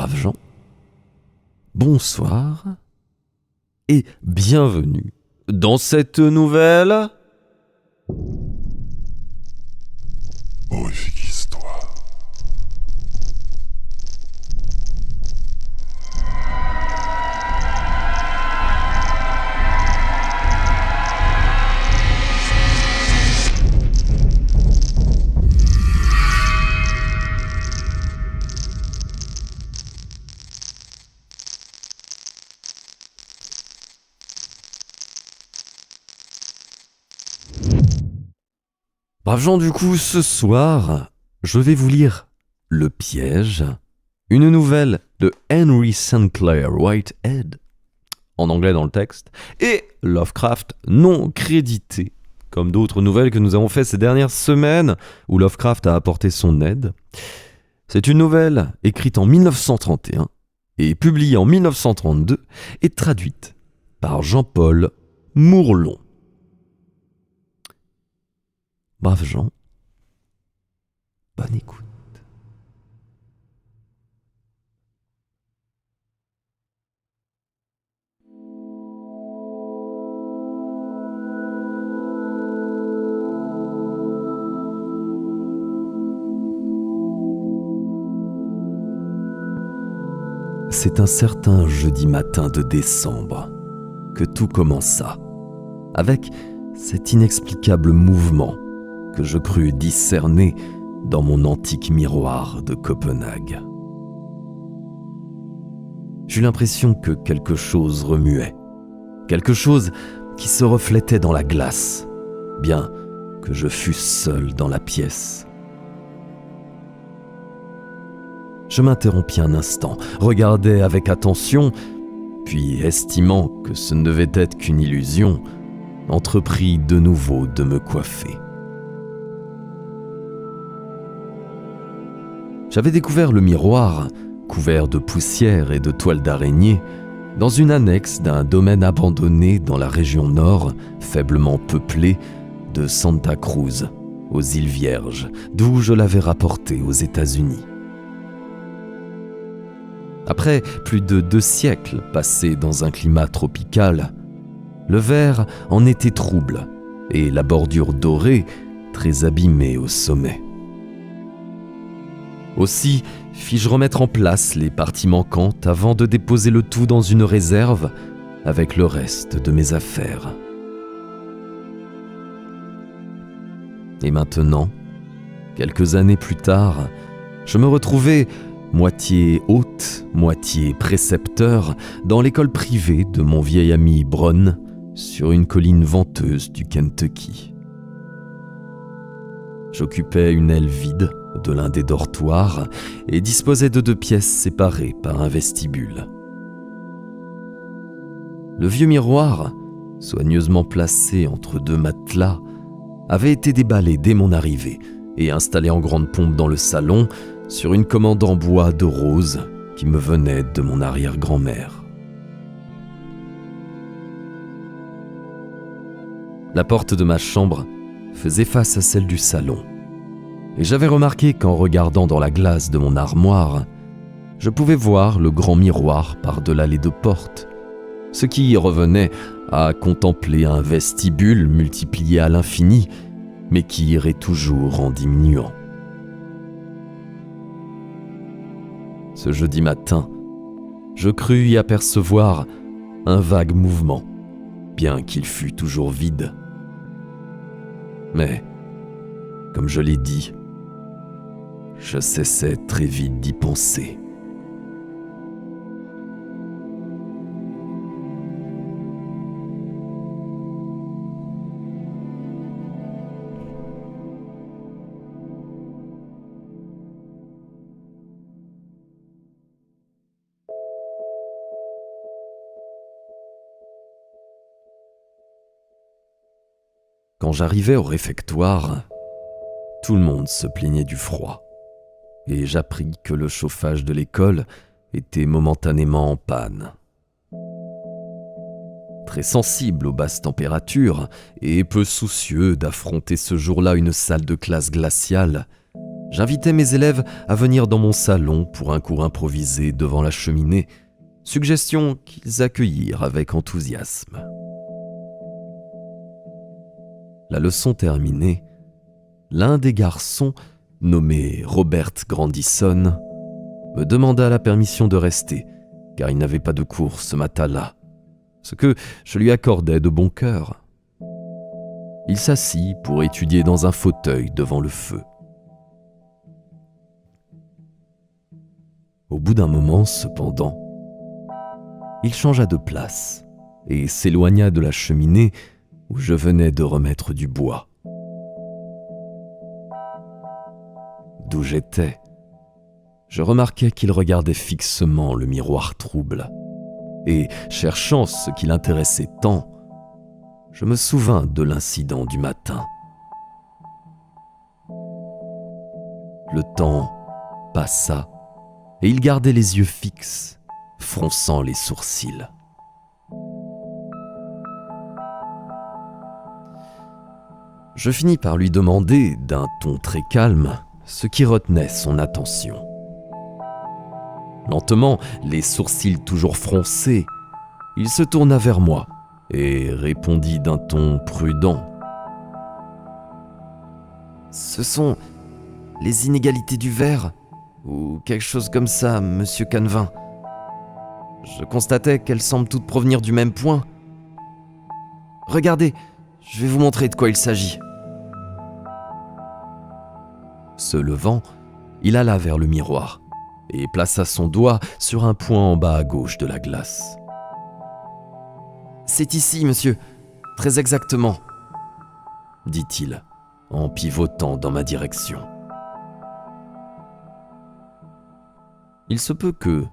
braves gens, bonsoir et bienvenue dans cette nouvelle horrifique histoire. Braves gens, du coup, ce soir, je vais vous lire Le Piège, une nouvelle de Henry Sinclair Whitehead, en anglais dans le texte, et Lovecraft non crédité, comme d'autres nouvelles que nous avons faites ces dernières semaines, où Lovecraft a apporté son aide. C'est une nouvelle écrite en 1931 et publiée en 1932 et traduite par Jean-Paul Mourlon. Braves gens, bonne écoute. C'est un certain jeudi matin de décembre que tout commença, avec cet inexplicable mouvement que je crus discerner dans mon antique miroir de Copenhague. J'eus l'impression que quelque chose remuait, quelque chose qui se reflétait dans la glace, bien que je fusse seul dans la pièce. Je m'interrompis un instant, regardai avec attention, puis, estimant que ce ne devait être qu'une illusion, entrepris de nouveau de me coiffer. J'avais découvert le miroir, couvert de poussière et de toiles d'araignée, dans une annexe d'un domaine abandonné dans la région nord, faiblement peuplée, de Santa Cruz, aux îles Vierges, d'où je l'avais rapporté aux États-Unis. Après plus de 2 siècles passés dans un climat tropical, le verre en était trouble et la bordure dorée très abîmée au sommet. Aussi fis-je remettre en place les parties manquantes avant de déposer le tout dans une réserve avec le reste de mes affaires. Et maintenant, quelques années plus tard, je me retrouvais moitié hôte, moitié précepteur dans l'école privée de mon vieil ami Bron sur une colline venteuse du Kentucky. J'occupais une aile vide de l'un des dortoirs et disposait de 2 pièces séparées par un vestibule. Le vieux miroir, soigneusement placé entre 2 matelas, avait été déballé dès mon arrivée et installé en grande pompe dans le salon sur une commande en bois de rose qui me venait de mon arrière-grand-mère. La porte de ma chambre faisait face à celle du salon. Et j'avais remarqué qu'en regardant dans la glace de mon armoire, je pouvais voir le grand miroir par-delà les 2 portes, ce qui revenait à contempler un vestibule multiplié à l'infini, mais qui irait toujours en diminuant. Ce jeudi matin, je crus y apercevoir un vague mouvement, bien qu'il fût toujours vide. Mais, comme je l'ai dit, je cessais très vite d'y penser. Quand j'arrivais au réfectoire, tout le monde se plaignait du froid, et j'appris que le chauffage de l'école était momentanément en panne. Très sensible aux basses températures et peu soucieux d'affronter ce jour-là une salle de classe glaciale, J'invitais mes élèves à venir dans mon salon pour un cours improvisé devant la cheminée, suggestion qu'ils accueillirent avec enthousiasme. La leçon terminée, l'un des garçons, nommé Robert Grandison, me demanda la permission de rester, car il n'avait pas de cours ce matin-là, ce que je lui accordai de bon cœur. Il s'assit pour étudier dans un fauteuil devant le feu. Au bout d'un moment, cependant, il changea de place et s'éloigna de la cheminée où je venais de remettre du bois. D'où j'étais, je remarquai qu'il regardait fixement le miroir trouble, et, cherchant ce qui l'intéressait tant, je me souvins de l'incident du matin. Le temps passa, et il gardait les yeux fixes, fronçant les sourcils. Je finis par lui demander, d'un ton très calme, ce qui retenait son attention. Lentement, les sourcils toujours froncés, il se tourna vers moi et répondit d'un ton prudent. « Ce sont les inégalités du verre, ou quelque chose comme ça, monsieur Canevin. Je constatais qu'elles semblent toutes provenir du même point. Regardez, je vais vous montrer de quoi il s'agit. » Se levant, il alla vers le miroir et plaça son doigt sur un point en bas à gauche de la glace. « C'est ici, monsieur, très exactement, » dit-il, en pivotant dans ma direction. Il se peut que,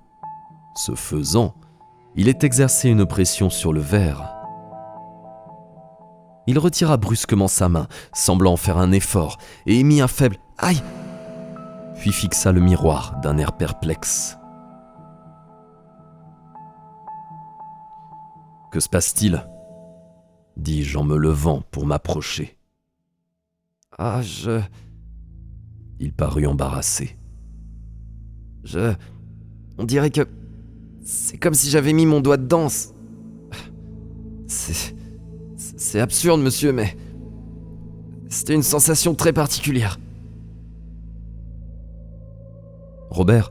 ce faisant, il ait exercé une pression sur le verre. Il retira brusquement sa main, semblant faire un effort, et émit un faible « Aïe !» puis fixa le miroir d'un air perplexe. « Que se passe-t-il » dis-je en me levant pour m'approcher. « Ah, Il parut embarrassé. « On dirait que... c'est comme si j'avais mis mon doigt dedans. C'est absurde, monsieur, mais... c'était une sensation très particulière. » Robert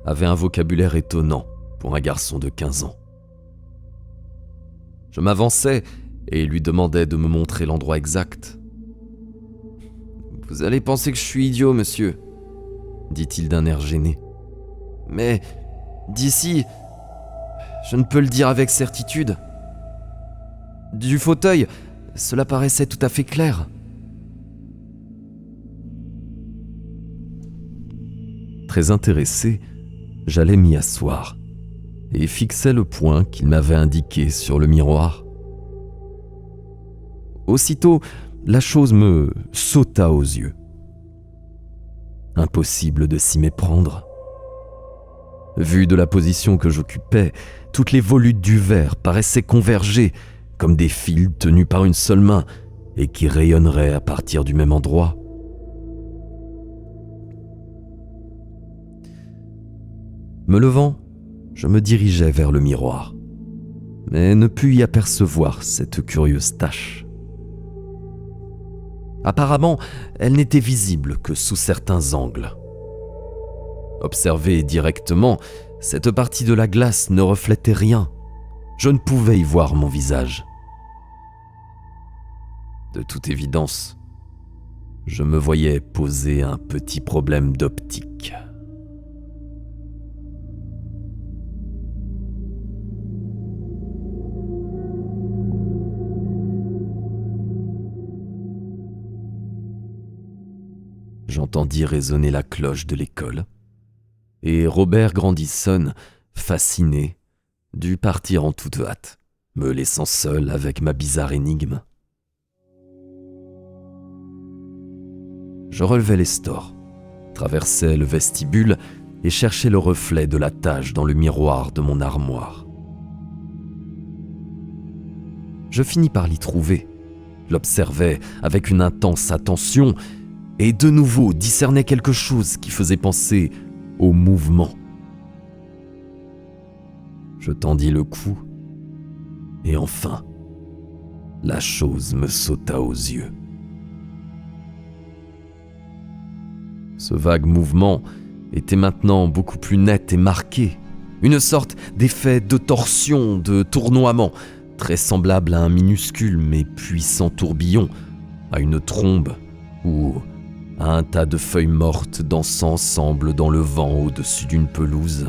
avait un vocabulaire étonnant pour un garçon de 15 ans. Je m'avançai et lui demandai de me montrer l'endroit exact. « Vous allez penser que je suis idiot, monsieur, » dit-il d'un air gêné. « Mais d'ici, je ne peux le dire avec certitude. Du fauteuil, cela paraissait tout à fait clair. » Très intéressé, j'allais m'y asseoir et fixai le point qu'il m'avait indiqué sur le miroir. Aussitôt, la chose me sauta aux yeux. Impossible de s'y méprendre. Vu de la position que j'occupais, toutes les volutes du verre paraissaient converger comme des fils tenus par une seule main et qui rayonneraient à partir du même endroit. Me levant, je me dirigeai vers le miroir, mais ne pus y apercevoir cette curieuse tache. Apparemment, elle n'était visible que sous certains angles. Observée directement, cette partie de la glace ne reflétait rien. Je ne pouvais y voir mon visage. De toute évidence, je me voyais poser un petit problème d'optique. J'entendis résonner la cloche de l'école, et Robert Grandison, fasciné, dut partir en toute hâte, me laissant seul avec ma bizarre énigme. Je relevai les stores, traversai le vestibule et cherchai le reflet de la tache dans le miroir de mon armoire. Je finis par l'y trouver, l'observai avec une intense attention, et de nouveau discernait quelque chose qui faisait penser au mouvement. Je tendis le cou, et enfin, la chose me sauta aux yeux. Ce vague mouvement était maintenant beaucoup plus net et marqué, une sorte d'effet de torsion, de tournoiement, très semblable à un minuscule mais puissant tourbillon, à une trombe ou à un tas de feuilles mortes dansant ensemble dans le vent au-dessus d'une pelouse.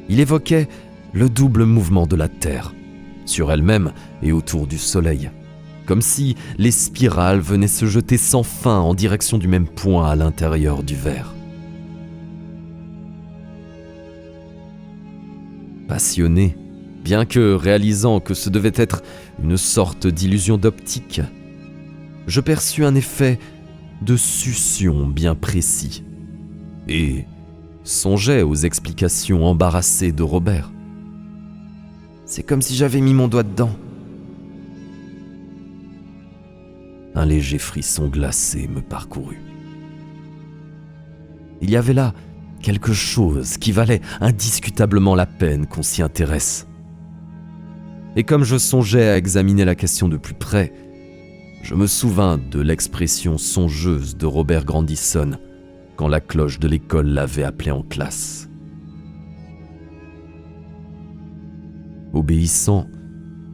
Il évoquait le double mouvement de la Terre, sur elle-même et autour du Soleil, comme si les spirales venaient se jeter sans fin en direction du même point à l'intérieur du verre. Passionné, bien que réalisant que ce devait être une sorte d'illusion d'optique, je perçus un effet de succion bien précis et songeais aux explications embarrassées de Robert. C'est comme si j'avais mis mon doigt dedans. Un léger frisson glacé me parcourut. Il y avait là quelque chose qui valait indiscutablement la peine qu'on s'y intéresse. Et comme je songeais à examiner la question de plus près, je me souvins de l'expression songeuse de Robert Grandison quand la cloche de l'école l'avait appelé en classe. Obéissant,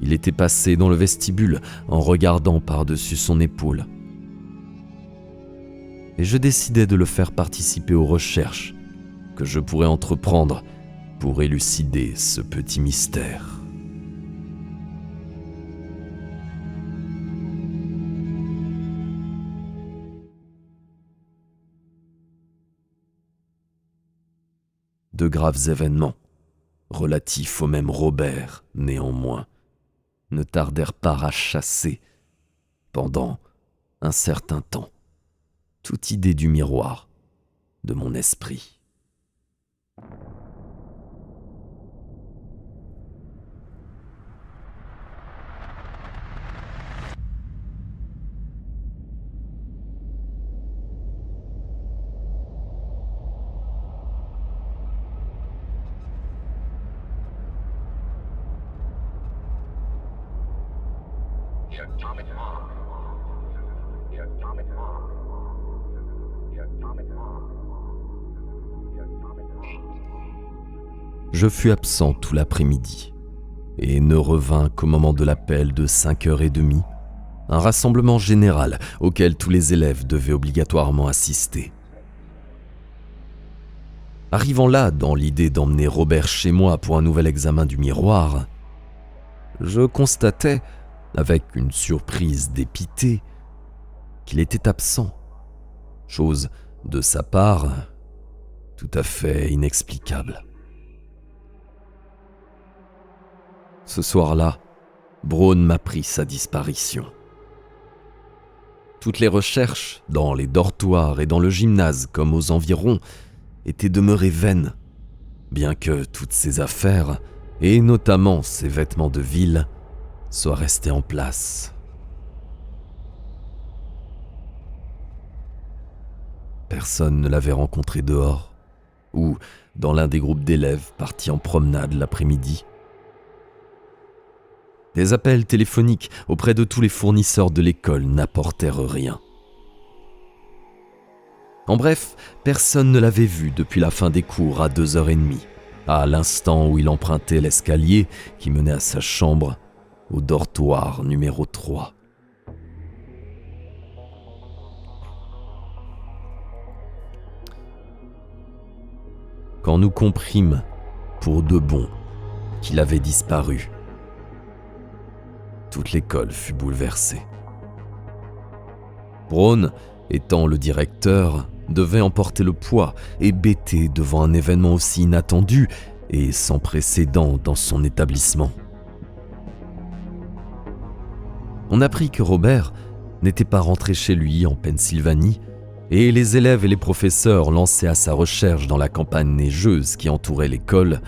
il était passé dans le vestibule en regardant par-dessus son épaule. Et je décidai de le faire participer aux recherches que je pourrais entreprendre pour élucider ce petit mystère. De graves événements, relatifs au même Robert, néanmoins, ne tardèrent pas à chasser, pendant un certain temps, toute idée du miroir de mon esprit. Je fus absent tout l'après-midi et ne revins qu'au moment de l'appel de 5h30, un rassemblement général auquel tous les élèves devaient obligatoirement assister. Arrivant là dans l'idée d'emmener Robert chez moi pour un nouvel examen du miroir, je constatais, avec une surprise dépitée, qu'il était absent, chose de sa part tout à fait inexplicable. Ce soir-là, Braun m'apprit sa disparition. Toutes les recherches, dans les dortoirs et dans le gymnase comme aux environs, étaient demeurées vaines, bien que toutes ses affaires, et notamment ses vêtements de ville, soient restés en place. Personne ne l'avait rencontré dehors, ou dans l'un des groupes d'élèves partis en promenade l'après-midi. Des appels téléphoniques auprès de tous les fournisseurs de l'école n'apportèrent rien. En bref, personne ne l'avait vu depuis la fin des cours à 2h30, à l'instant où il empruntait l'escalier qui menait à sa chambre, au dortoir numéro 3. Quand nous comprîmes, pour de bon, qu'il avait disparu, toute l'école fut bouleversée. Braun, étant le directeur, devait emporter le poids et bêter devant un événement aussi inattendu et sans précédent dans son établissement. On apprit que Robert n'était pas rentré chez lui en Pennsylvanie et les élèves et les professeurs lancés à sa recherche dans la campagne neigeuse qui entourait l'école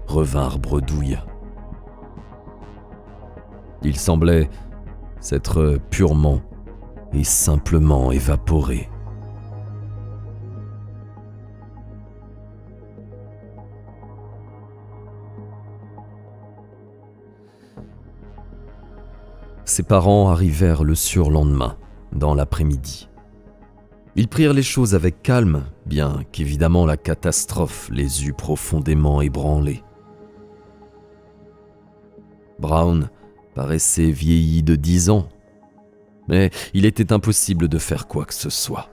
revinrent bredouilles. Il semblait s'être purement et simplement évaporé. Ses parents arrivèrent le surlendemain, dans l'après-midi. Ils prirent les choses avec calme, bien qu'évidemment la catastrophe les eût profondément ébranlés. Brown paraissait vieilli de 10 ans, mais il était impossible de faire quoi que ce soit.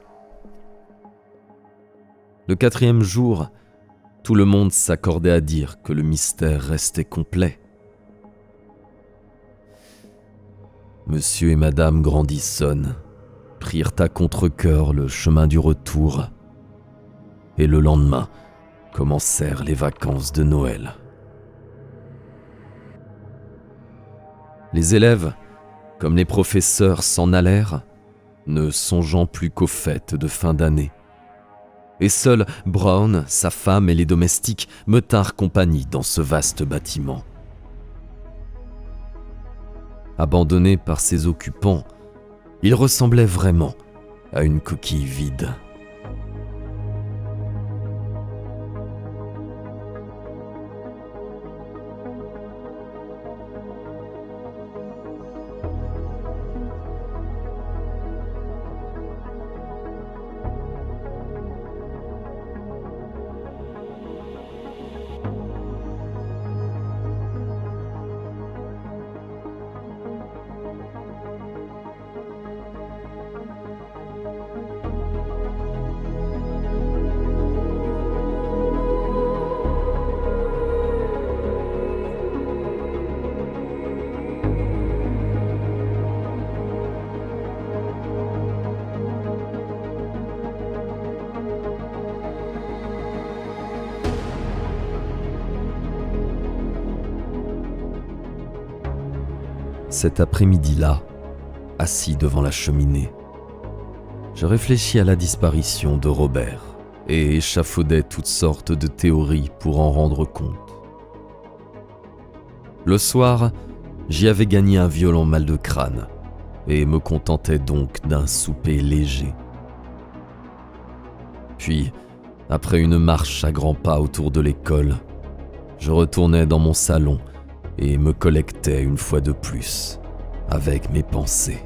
Le 4e jour, tout le monde s'accordait à dire que le mystère restait complet. Monsieur et Madame Grandison prirent à contre-cœur le chemin du retour, et le lendemain commencèrent les vacances de Noël. Les élèves, comme les professeurs, s'en allèrent, ne songeant plus qu'aux fêtes de fin d'année. Et seuls Brown, sa femme et les domestiques me tinrent compagnie dans ce vaste bâtiment. Abandonné par ses occupants, il ressemblait vraiment à une coquille vide. Cet après-midi-là, assis devant la cheminée, je réfléchis à la disparition de Robert et échafaudais toutes sortes de théories pour en rendre compte. Le soir, j'y avais gagné un violent mal de crâne et me contentais donc d'un souper léger. Puis, après une marche à grands pas autour de l'école, je retournais dans mon salon et me collectais une fois de plus avec mes pensées.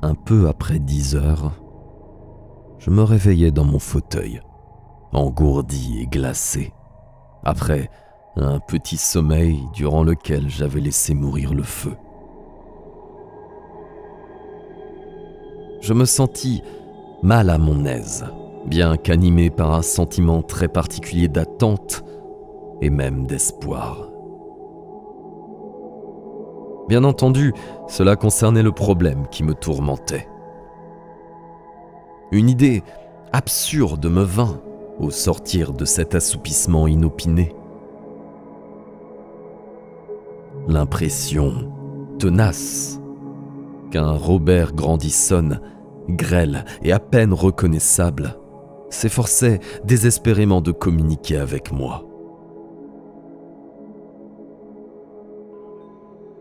Un peu après 10 heures, je me réveillais dans mon fauteuil, engourdi et glacé, après un petit sommeil durant lequel j'avais laissé mourir le feu. Je me sentis mal à mon aise, bien qu'animé par un sentiment très particulier d'attente et même d'espoir. Bien entendu, cela concernait le problème qui me tourmentait. Une idée absurde me vint au sortir de cet assoupissement inopiné. L'impression tenace qu'un Robert Grandison, grêle et à peine reconnaissable, s'efforçait désespérément de communiquer avec moi.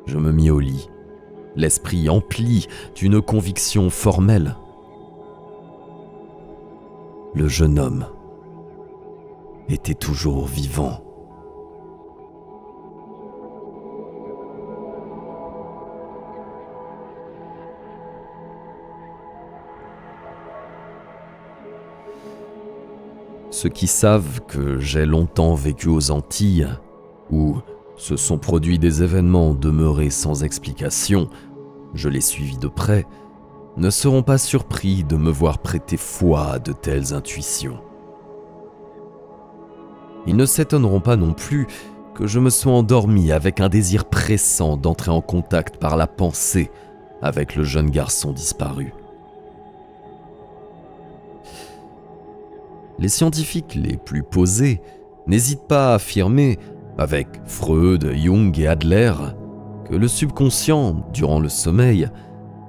Je me mis au lit, l'esprit empli d'une conviction formelle. Le jeune homme était toujours vivant. Ceux qui savent que j'ai longtemps vécu aux Antilles, où se sont produits des événements demeurés sans explication, je les suivis de près, ne seront pas surpris de me voir prêter foi à de telles intuitions. Ils ne s'étonneront pas non plus que je me sois endormi avec un désir pressant d'entrer en contact par la pensée avec le jeune garçon disparu. Les scientifiques les plus posés n'hésitent pas à affirmer, avec Freud, Jung et Adler, que le subconscient, durant le sommeil,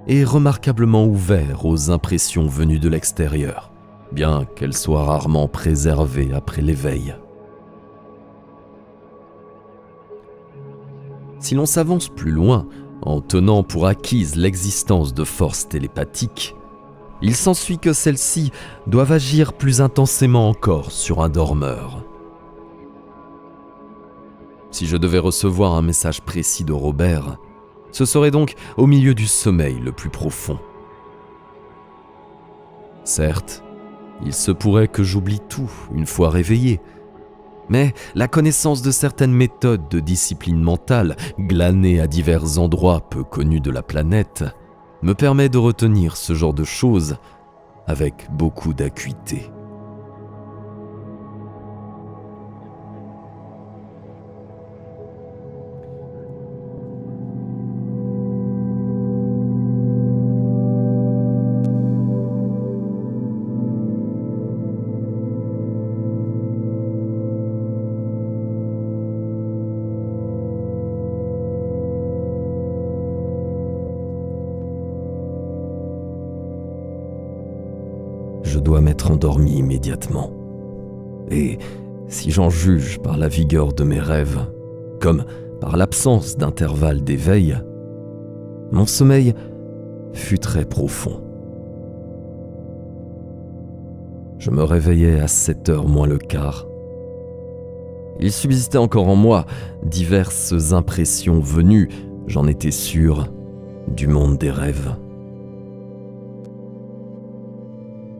est remarquablement ouvert aux impressions venues de l'extérieur, bien qu'elles soient rarement préservées après l'éveil. Si l'on s'avance plus loin, en tenant pour acquise l'existence de forces télépathiques, il s'ensuit que celles-ci doivent agir plus intensément encore sur un dormeur. Si je devais recevoir un message précis de Robert, ce serait donc au milieu du sommeil le plus profond. Certes, il se pourrait que j'oublie tout une fois réveillé, mais la connaissance de certaines méthodes de discipline mentale, glanées à divers endroits peu connus de la planète, me permet de retenir ce genre de choses avec beaucoup d'acuité. Je dois m'être endormi immédiatement. Et si j'en juge par la vigueur de mes rêves, comme par l'absence d'intervalle d'éveil, mon sommeil fut très profond. Je me réveillais à 7h moins le quart. Il subsistait encore en moi diverses impressions venues, j'en étais sûr, du monde des rêves.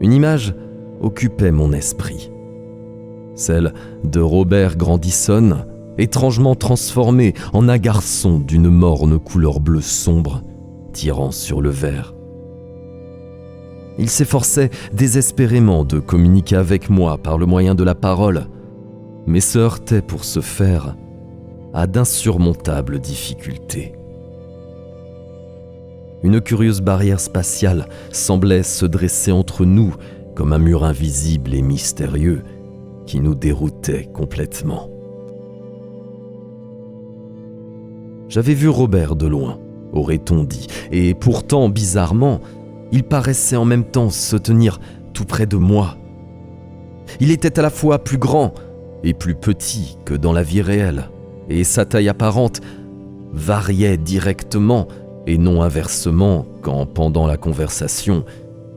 Une image occupait mon esprit, celle de Robert Grandisson, étrangement transformé en un garçon d'une morne couleur bleu sombre, tirant sur le verre. Il s'efforçait désespérément de communiquer avec moi par le moyen de la parole, mais se heurtait pour ce faire à d'insurmontables difficultés. Une curieuse barrière spatiale semblait se dresser entre nous comme un mur invisible et mystérieux qui nous déroutait complètement. J'avais vu Robert de loin, aurait-on dit, et pourtant, bizarrement, il paraissait en même temps se tenir tout près de moi. Il était à la fois plus grand et plus petit que dans la vie réelle, et sa taille apparente variait directement et non inversement quand, pendant la conversation,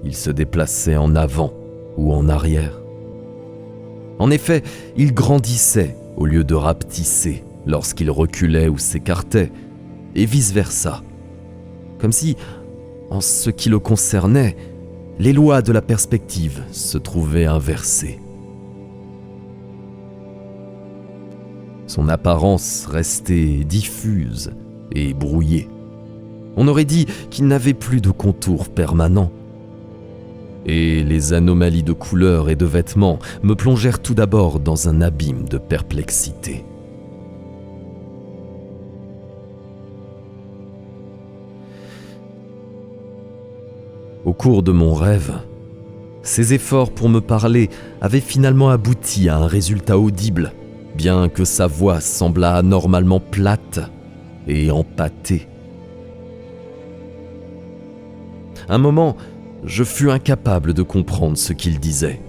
il se déplaçait en avant ou en arrière. En effet, il grandissait au lieu de rapetisser lorsqu'il reculait ou s'écartait, et vice-versa. Comme si, en ce qui le concernait, les lois de la perspective se trouvaient inversées. Son apparence restait diffuse et brouillée. On aurait dit qu'il n'avait plus de contours permanents. Et les anomalies de couleurs et de vêtements me plongèrent tout d'abord dans un abîme de perplexité. Au cours de mon rêve, ses efforts pour me parler avaient finalement abouti à un résultat audible, bien que sa voix semblât anormalement plate et empâtée. Un moment, je fus incapable de comprendre ce qu'il disait,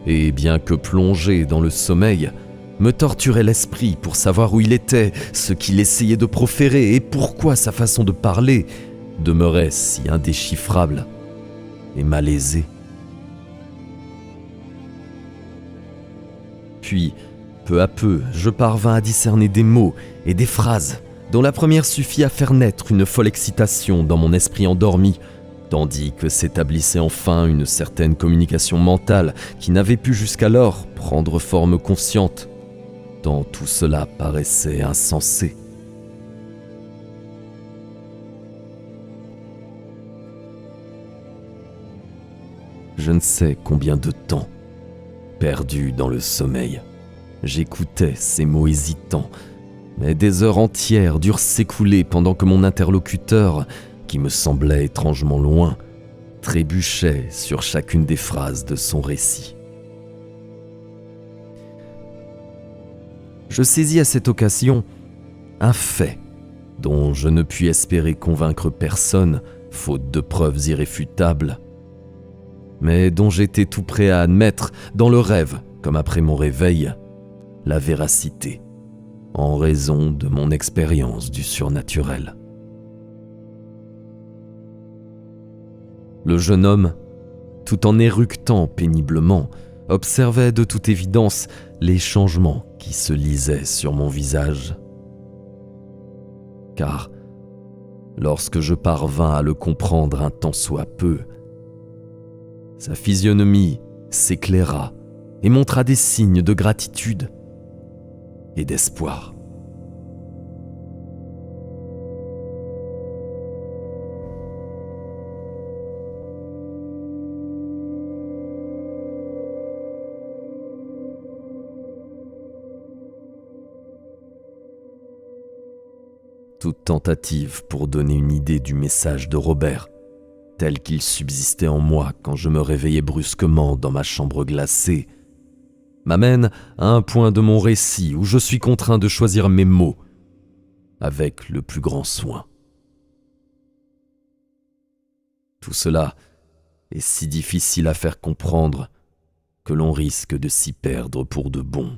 et bien que plongé dans le sommeil, me torturait l'esprit pour savoir où il était, ce qu'il essayait de proférer et pourquoi sa façon de parler demeurait si indéchiffrable et malaisée. Puis, peu à peu, je parvins à discerner des mots et des phrases dont la première suffit à faire naître une folle excitation dans mon esprit endormi, tandis que s'établissait enfin une certaine communication mentale qui n'avait pu jusqu'alors prendre forme consciente, tant tout cela paraissait insensé. Je ne sais combien de temps, perdu dans le sommeil, j'écoutais ces mots hésitants, mais des heures entières durent s'écouler pendant que mon interlocuteur, qui me semblait étrangement loin, trébuchait sur chacune des phrases de son récit. Je saisis à cette occasion un fait dont je ne puis espérer convaincre personne, faute de preuves irréfutables, mais dont j'étais tout prêt à admettre, dans le rêve comme après mon réveil, la véracité, en raison de mon expérience du surnaturel. Le jeune homme, tout en éructant péniblement, observait de toute évidence les changements qui se lisaient sur mon visage. Car, lorsque je parvins à le comprendre un tant soit peu, sa physionomie s'éclaira et montra des signes de gratitude et d'espoir. Toute tentative pour donner une idée du message de Robert, tel qu'il subsistait en moi quand je me réveillais brusquement dans ma chambre glacée, m'amène à un point de mon récit où je suis contraint de choisir mes mots avec le plus grand soin. Tout cela est si difficile à faire comprendre que l'on risque de s'y perdre pour de bon.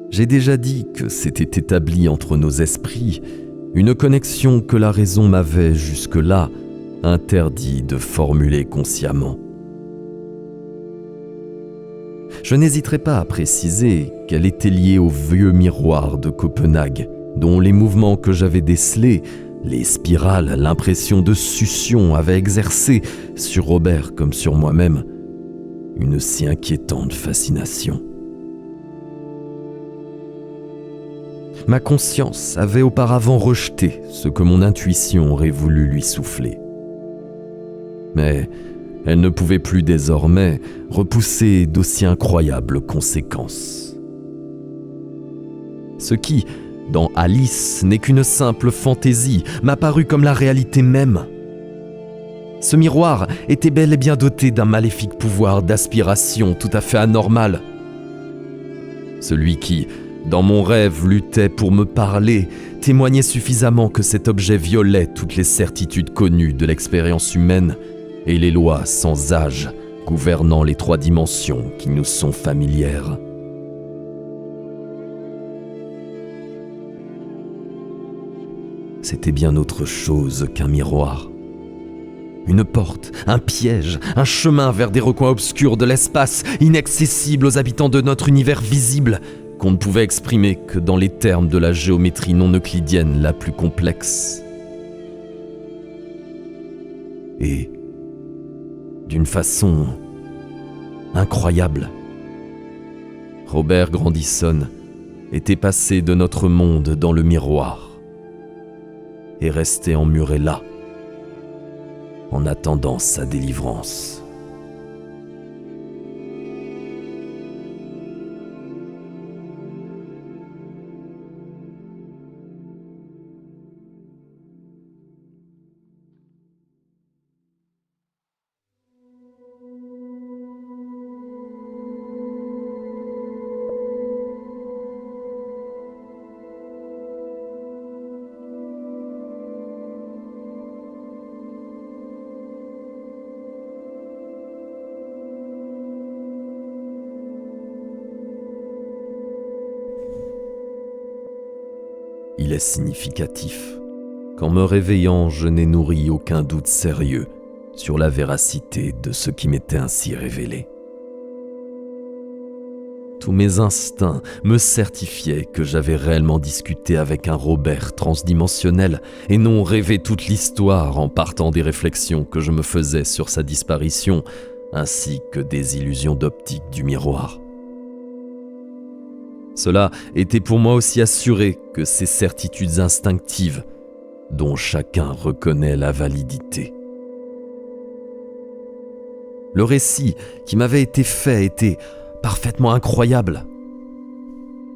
J'ai déjà dit que s'était établie entre nos esprits une connexion que la raison m'avait jusque-là interdit de formuler consciemment. Je n'hésiterai pas à préciser qu'elle était liée au vieux miroir de Copenhague, dont les mouvements que j'avais décelés, les spirales, l'impression de succion avaient exercé, sur Robert comme sur moi-même, une si inquiétante fascination. Ma conscience avait auparavant rejeté ce que mon intuition aurait voulu lui souffler. Mais elle ne pouvait plus désormais repousser d'aussi incroyables conséquences. Ce qui, dans Alice, n'est qu'une simple fantaisie, m'apparut comme la réalité même. Ce miroir était bel et bien doté d'un maléfique pouvoir d'aspiration tout à fait anormal. Celui qui, dans mon rêve, luttait pour me parler, témoignait suffisamment que cet objet violait toutes les certitudes connues de l'expérience humaine et les lois sans âge gouvernant les 3 dimensions qui nous sont familières. C'était bien autre chose qu'un miroir. Une porte, un piège, un chemin vers des recoins obscurs de l'espace, inaccessibles aux habitants de notre univers visible, qu'on ne pouvait exprimer que dans les termes de la géométrie non euclidienne la plus complexe. Et, d'une façon incroyable, Robert Grandisson était passé de notre monde dans le miroir et restait emmuré là, en attendant sa délivrance. Il est significatif qu'en me réveillant, je n'ai nourri aucun doute sérieux sur la véracité de ce qui m'était ainsi révélé. Tous mes instincts me certifiaient que j'avais réellement discuté avec un Robert transdimensionnel et non rêvé toute l'histoire en partant des réflexions que je me faisais sur sa disparition ainsi que des illusions d'optique du miroir. Cela était pour moi aussi assuré que ces certitudes instinctives dont chacun reconnaît la validité. Le récit qui m'avait été fait était, parfaitement incroyable.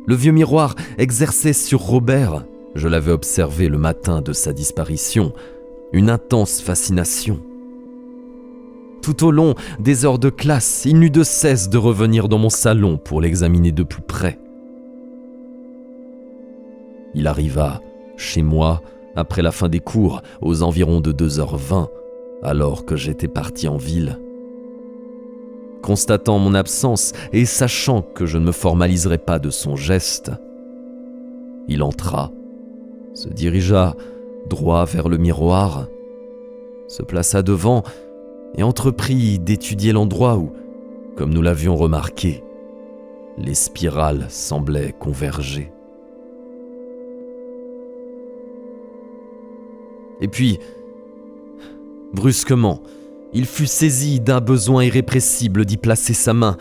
Le vieux miroir exerçait sur Robert, je l'avais observé le matin de sa disparition, une intense fascination. Tout au long des heures de classe, il n'eut de cesse de revenir dans mon salon pour l'examiner de plus près. Il arriva chez moi après la fin des cours, aux environs de 2h20, alors que j'étais parti en ville. Constatant mon absence et sachant que je ne me formaliserais pas de son geste, il entra, se dirigea droit vers le miroir, se plaça devant et entreprit d'étudier l'endroit où, comme nous l'avions remarqué, les spirales semblaient converger. Et puis, brusquement, il fut saisi d'un besoin irrépressible d'y placer sa main.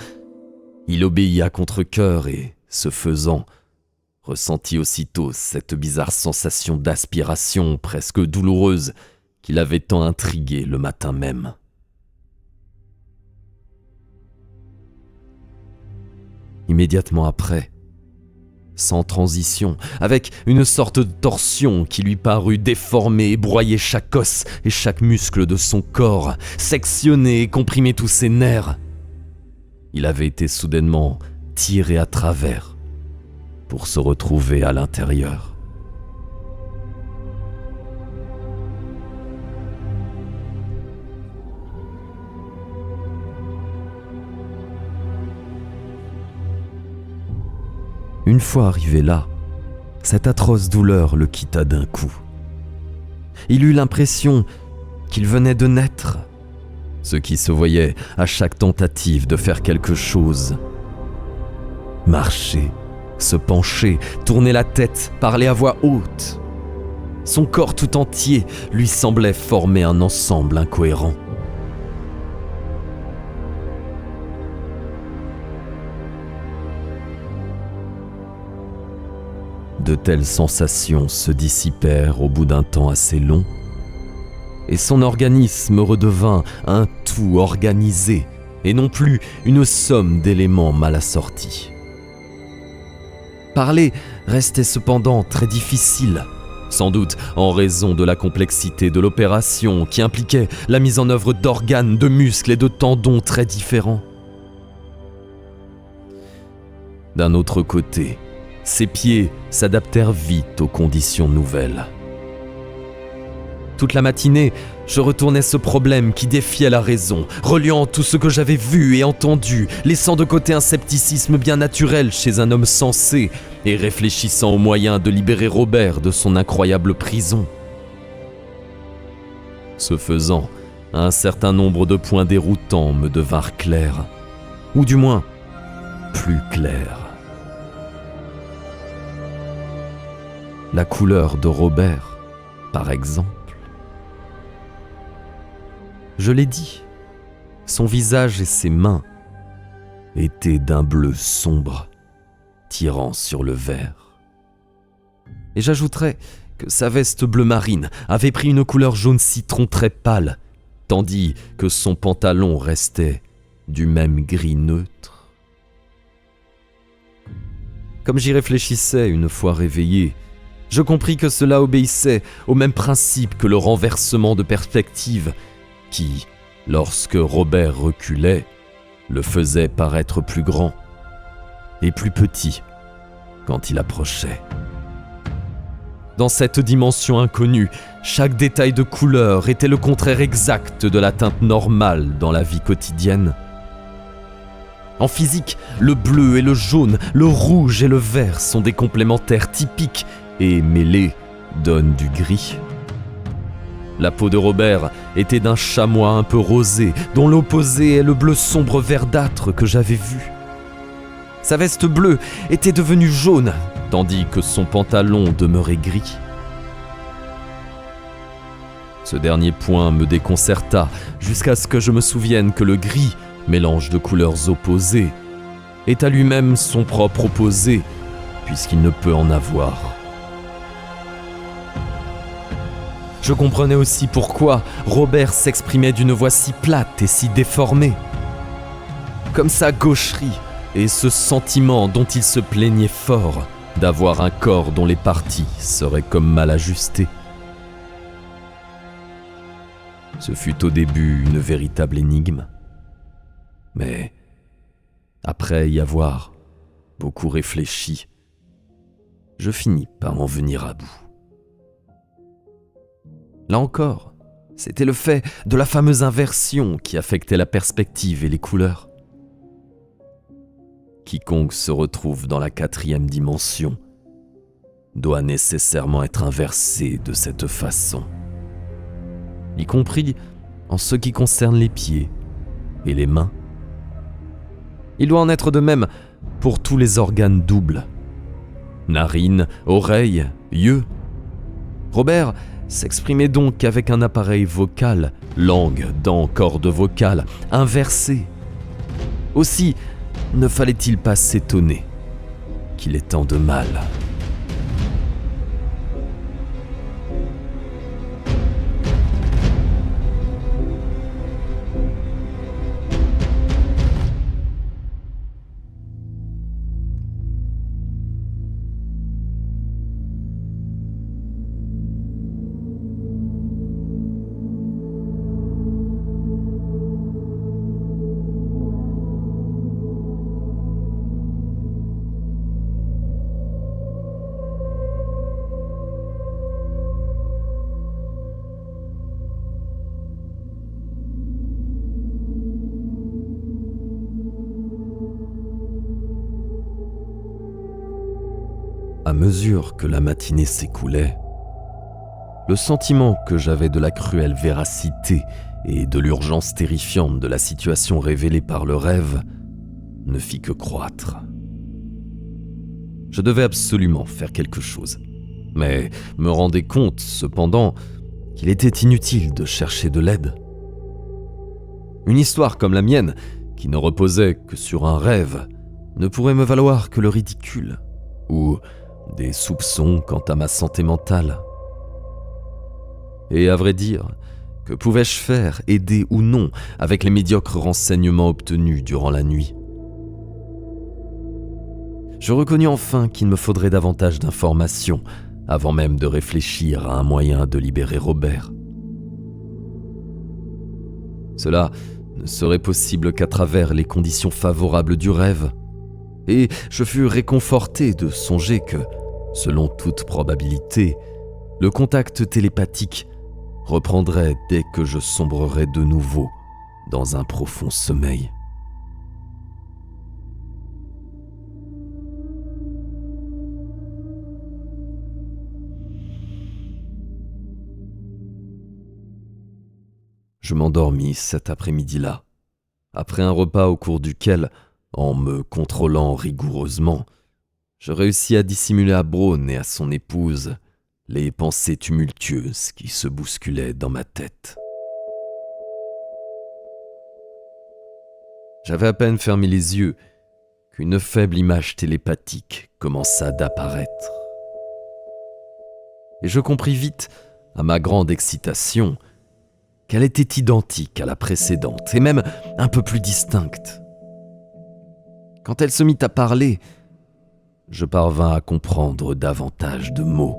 Il obéit à contre-cœur et, ce faisant, ressentit aussitôt cette bizarre sensation d'aspiration presque douloureuse qui l'avait tant intrigué le matin même. Immédiatement après, sans transition, avec une sorte de torsion qui lui parut déformer et broyer chaque os et chaque muscle de son corps, sectionner et comprimer tous ses nerfs. Il avait été soudainement tiré à travers pour se retrouver à l'intérieur. Une fois arrivé là, cette atroce douleur le quitta d'un coup. Il eut l'impression qu'il venait de naître, ce qui se voyait à chaque tentative de faire quelque chose. Marcher, se pencher, tourner la tête, parler à voix haute. Son corps tout entier lui semblait former un ensemble incohérent. De telles sensations se dissipèrent au bout d'un temps assez long, et son organisme redevint un tout organisé, et non plus une somme d'éléments mal assortis. Parler restait cependant très difficile, sans doute en raison de la complexité de l'opération qui impliquait la mise en œuvre d'organes, de muscles et de tendons très différents. D'un autre côté, ses pieds s'adaptèrent vite aux conditions nouvelles. Toute la matinée, je retournais ce problème qui défiait la raison, reliant tout ce que j'avais vu et entendu, laissant de côté un scepticisme bien naturel chez un homme sensé et réfléchissant aux moyens de libérer Robert de son incroyable prison. Ce faisant, un certain nombre de points déroutants me devinrent clairs, ou du moins plus clairs. La couleur de Robert, par exemple. Je l'ai dit, son visage et ses mains étaient d'un bleu sombre, tirant sur le vert. Et j'ajouterais que sa veste bleu marine avait pris une couleur jaune citron très pâle, tandis que son pantalon restait du même gris neutre. Comme j'y réfléchissais une fois réveillé, je compris que cela obéissait au même principe que le renversement de perspective qui, lorsque Robert reculait, le faisait paraître plus grand et plus petit quand il approchait. Dans cette dimension inconnue, chaque détail de couleur était le contraire exact de la teinte normale dans la vie quotidienne. En physique, le bleu et le jaune, le rouge et le vert sont des complémentaires typiques et mêlés donnent du gris. La peau de Robert était d'un chamois un peu rosé, dont l'opposé est le bleu sombre verdâtre que j'avais vu. Sa veste bleue était devenue jaune, tandis que son pantalon demeurait gris. Ce dernier point me déconcerta, jusqu'à ce que je me souvienne que le gris, mélange de couleurs opposées, est à lui-même son propre opposé, puisqu'il ne peut en avoir. Je comprenais aussi pourquoi Robert s'exprimait d'une voix si plate et si déformée. Comme sa gaucherie, et ce sentiment dont il se plaignait fort d'avoir un corps dont les parties seraient comme mal ajustées. Ce fut au début une véritable énigme, mais après y avoir beaucoup réfléchi, je finis par en venir à bout. Là encore, c'était le fait de la fameuse inversion qui affectait la perspective et les couleurs. Quiconque se retrouve dans la 4e dimension doit nécessairement être inversé de cette façon, y compris en ce qui concerne les pieds et les mains. Il doit en être de même pour tous les organes doubles. Narines, oreilles, yeux. Robert s'exprimait donc avec un appareil vocal, langue, dents, cordes vocales, inversé. Aussi, ne fallait-il pas s'étonner qu'il ait tant de mal. À mesure que la matinée s'écoulait, le sentiment que j'avais de la cruelle véracité et de l'urgence terrifiante de la situation révélée par le rêve ne fit que croître. Je devais absolument faire quelque chose, mais me rendais compte, cependant, qu'il était inutile de chercher de l'aide. Une histoire comme la mienne, qui ne reposait que sur un rêve, ne pourrait me valoir que le ridicule, ou des soupçons quant à ma santé mentale. Et à vrai dire, que pouvais-je faire, aider ou non, avec les médiocres renseignements obtenus durant la nuit ? Je reconnus enfin qu'il me faudrait davantage d'informations avant même de réfléchir à un moyen de libérer Robert. Cela ne serait possible qu'à travers les conditions favorables du rêve, et je fus réconforté de songer que, selon toute probabilité, le contact télépathique reprendrait dès que je sombrerais de nouveau dans un profond sommeil. Je m'endormis cet après-midi-là, après un repas au cours duquel, en me contrôlant rigoureusement, je réussis à dissimuler à Braun et à son épouse les pensées tumultueuses qui se bousculaient dans ma tête. J'avais à peine fermé les yeux qu'une faible image télépathique commença d'apparaître. Et je compris vite, à ma grande excitation, qu'elle était identique à la précédente, et même un peu plus distincte. Quand elle se mit à parler, je parvins à comprendre davantage de mots.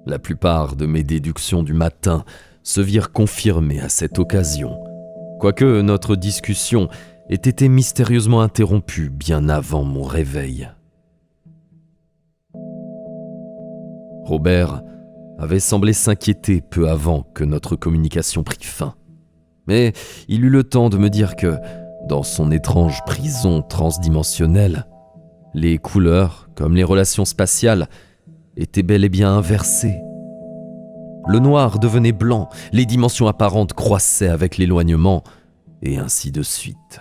La plupart de mes déductions du matin se virent confirmées à cette occasion, quoique notre discussion ait été mystérieusement interrompue bien avant mon réveil. Robert avait semblé s'inquiéter peu avant que notre communication prit fin. Mais il eut le temps de me dire que, dans son étrange prison transdimensionnelle, les couleurs, comme les relations spatiales, étaient bel et bien inversées. Le noir devenait blanc, les dimensions apparentes croissaient avec l'éloignement, et ainsi de suite.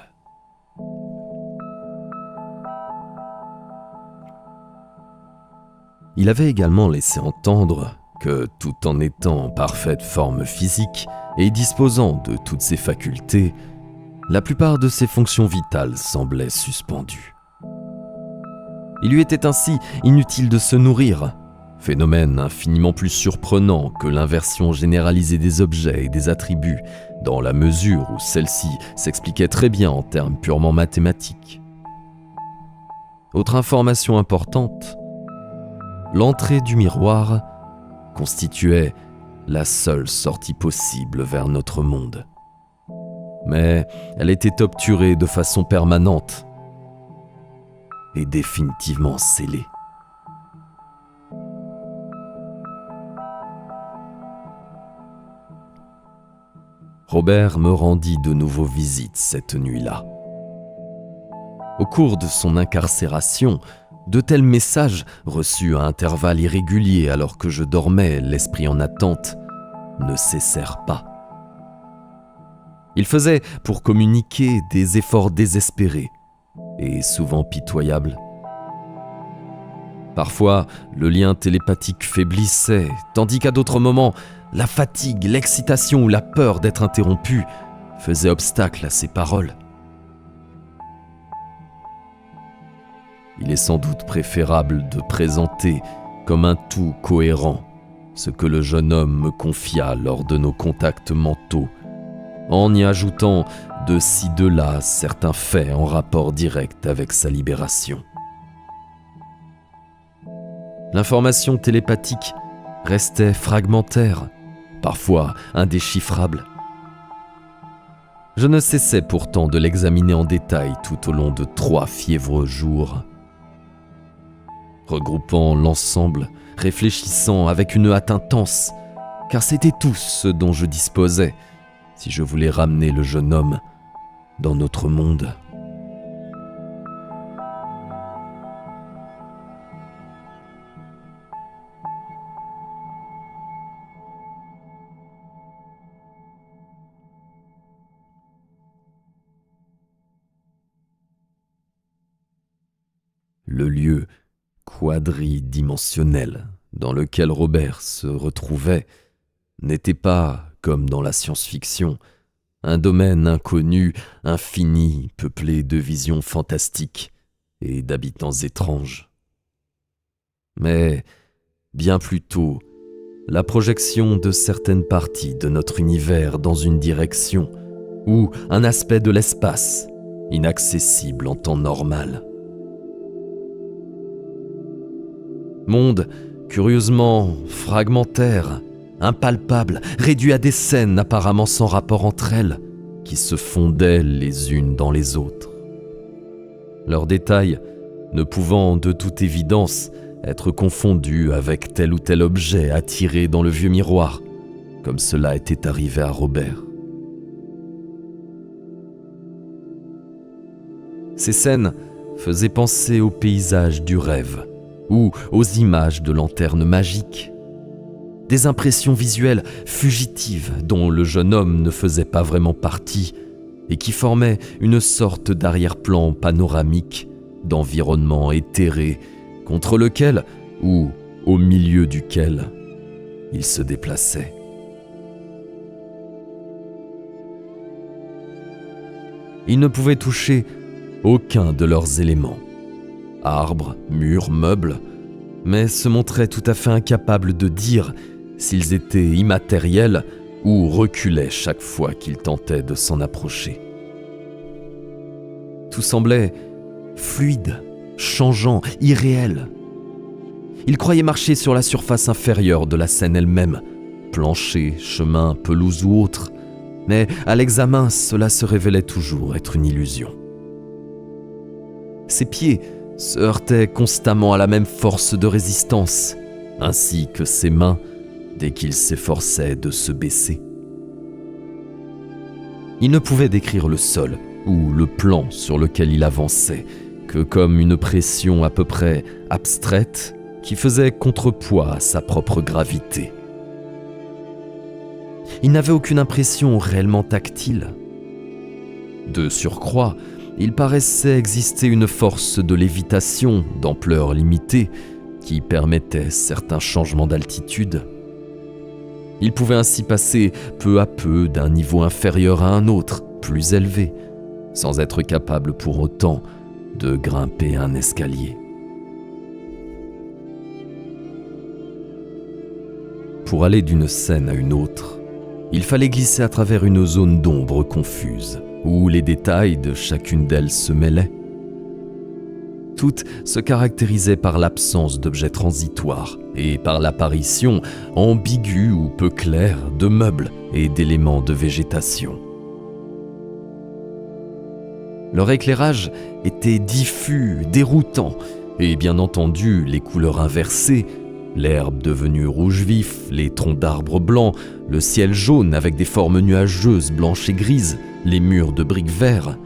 Il avait également laissé entendre que, tout en étant en parfaite forme physique et disposant de toutes ses facultés, la plupart de ses fonctions vitales semblaient suspendues. Il lui était ainsi inutile de se nourrir, phénomène infiniment plus surprenant que l'inversion généralisée des objets et des attributs, dans la mesure où celle-ci s'expliquait très bien en termes purement mathématiques. Autre information importante, l'entrée du miroir constituait la seule sortie possible vers notre monde. Mais elle était obturée de façon permanente et définitivement scellée. Robert me rendit de nouveau visite cette nuit-là. Au cours de son incarcération, de tels messages, reçus à intervalles irréguliers alors que je dormais, l'esprit en attente, ne cessèrent pas. Il faisait, pour communiquer, des efforts désespérés et souvent pitoyables. Parfois, le lien télépathique faiblissait, tandis qu'à d'autres moments, la fatigue, l'excitation ou la peur d'être interrompu faisaient obstacle à ses paroles. Il est sans doute préférable de présenter comme un tout cohérent ce que le jeune homme me confia lors de nos contacts mentaux, en y ajoutant de ci de là certains faits en rapport direct avec sa libération. L'information télépathique restait fragmentaire, parfois indéchiffrable. Je ne cessais pourtant de l'examiner en détail tout au long de 3 fiévreux jours. Regroupant l'ensemble, réfléchissant avec une hâte intense, car c'était tout ce dont je disposais si je voulais ramener le jeune homme dans notre monde. Le lieu quadridimensionnel dans lequel Robert se retrouvait n'était pas, comme dans la science-fiction, un domaine inconnu, infini, peuplé de visions fantastiques et d'habitants étranges. Mais, bien plutôt, la projection de certaines parties de notre univers dans une direction ou un aspect de l'espace, inaccessible en temps normal. Monde curieusement fragmentaire, impalpable, réduit à des scènes apparemment sans rapport entre elles, qui se fondaient les unes dans les autres. Leurs détails ne pouvant de toute évidence être confondus avec tel ou tel objet attiré dans le vieux miroir, comme cela était arrivé à Robert. Ces scènes faisaient penser aux paysages du rêve, ou aux images de lanternes magiques. Des impressions visuelles fugitives dont le jeune homme ne faisait pas vraiment partie et qui formaient une sorte d'arrière-plan panoramique d'environnement éthéré contre lequel, ou au milieu duquel, il se déplaçait. Il ne pouvait toucher aucun de leurs éléments. Arbres, murs, meubles, mais se montrait tout à fait incapable de dire s'ils étaient immatériels ou reculaient chaque fois qu'il tentait de s'en approcher. Tout semblait fluide, changeant, irréel. Il croyait marcher sur la surface inférieure de la scène elle-même, plancher, chemin, pelouse ou autre, mais à l'examen, cela se révélait toujours être une illusion. Ses pieds se heurtait constamment à la même force de résistance, ainsi que ses mains dès qu'il s'efforçait de se baisser. Il ne pouvait décrire le sol ou le plan sur lequel il avançait que comme une pression à peu près abstraite qui faisait contrepoids à sa propre gravité. Il n'avait aucune impression réellement tactile. De surcroît, il paraissait exister une force de lévitation d'ampleur limitée qui permettait certains changements d'altitude. Il pouvait ainsi passer peu à peu d'un niveau inférieur à un autre, plus élevé, sans être capable pour autant de grimper un escalier. Pour aller d'une scène à une autre, il fallait glisser à travers une zone d'ombre confuse, où les détails de chacune d'elles se mêlaient. Toutes se caractérisaient par l'absence d'objets transitoires et par l'apparition, ambiguë ou peu claire, de meubles et d'éléments de végétation. Leur éclairage était diffus, déroutant, et bien entendu, les couleurs inversées, l'herbe devenue rouge vif, les troncs d'arbres blancs, le ciel jaune avec des formes nuageuses blanches et grises, les murs de briques verts,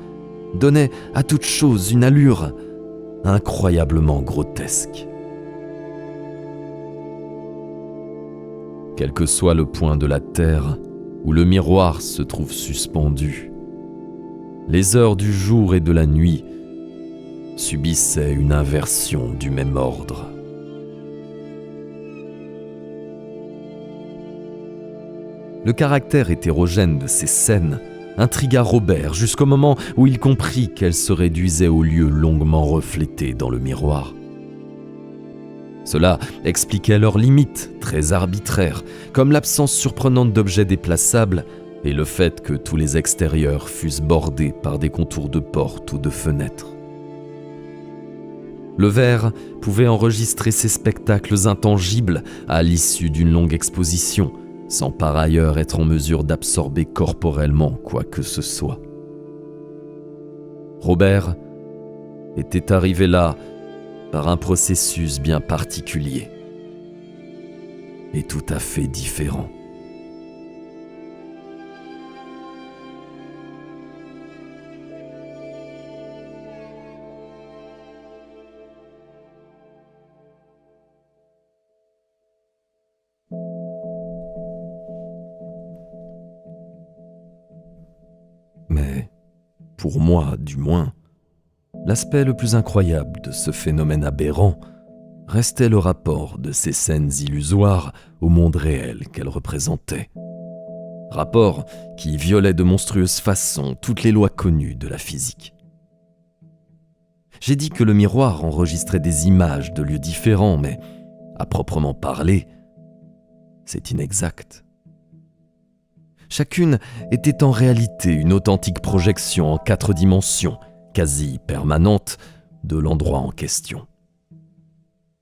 donnaient à toute chose une allure incroyablement grotesque. Quel que soit le point de la terre où le miroir se trouve suspendu, les heures du jour et de la nuit subissaient une inversion du même ordre. Le caractère hétérogène de ces scènes intrigua Robert jusqu'au moment où il comprit qu'elles se réduisaient aux lieux longuement reflétés dans le miroir. Cela expliquait leurs limites, très arbitraires, comme l'absence surprenante d'objets déplaçables et le fait que tous les extérieurs fussent bordés par des contours de portes ou de fenêtres. Le verre pouvait enregistrer ces spectacles intangibles à l'issue d'une longue exposition, sans par ailleurs être en mesure d'absorber corporellement quoi que ce soit. Robert était arrivé là par un processus bien particulier et tout à fait différent. Mais, pour moi du moins, l'aspect le plus incroyable de ce phénomène aberrant restait le rapport de ces scènes illusoires au monde réel qu'elles représentaient. Rapport qui violait de monstrueuses façons toutes les lois connues de la physique. J'ai dit que le miroir enregistrait des images de lieux différents, mais à proprement parler, c'est inexact. Chacune était en réalité une authentique projection en 4 dimensions, quasi permanente, de l'endroit en question.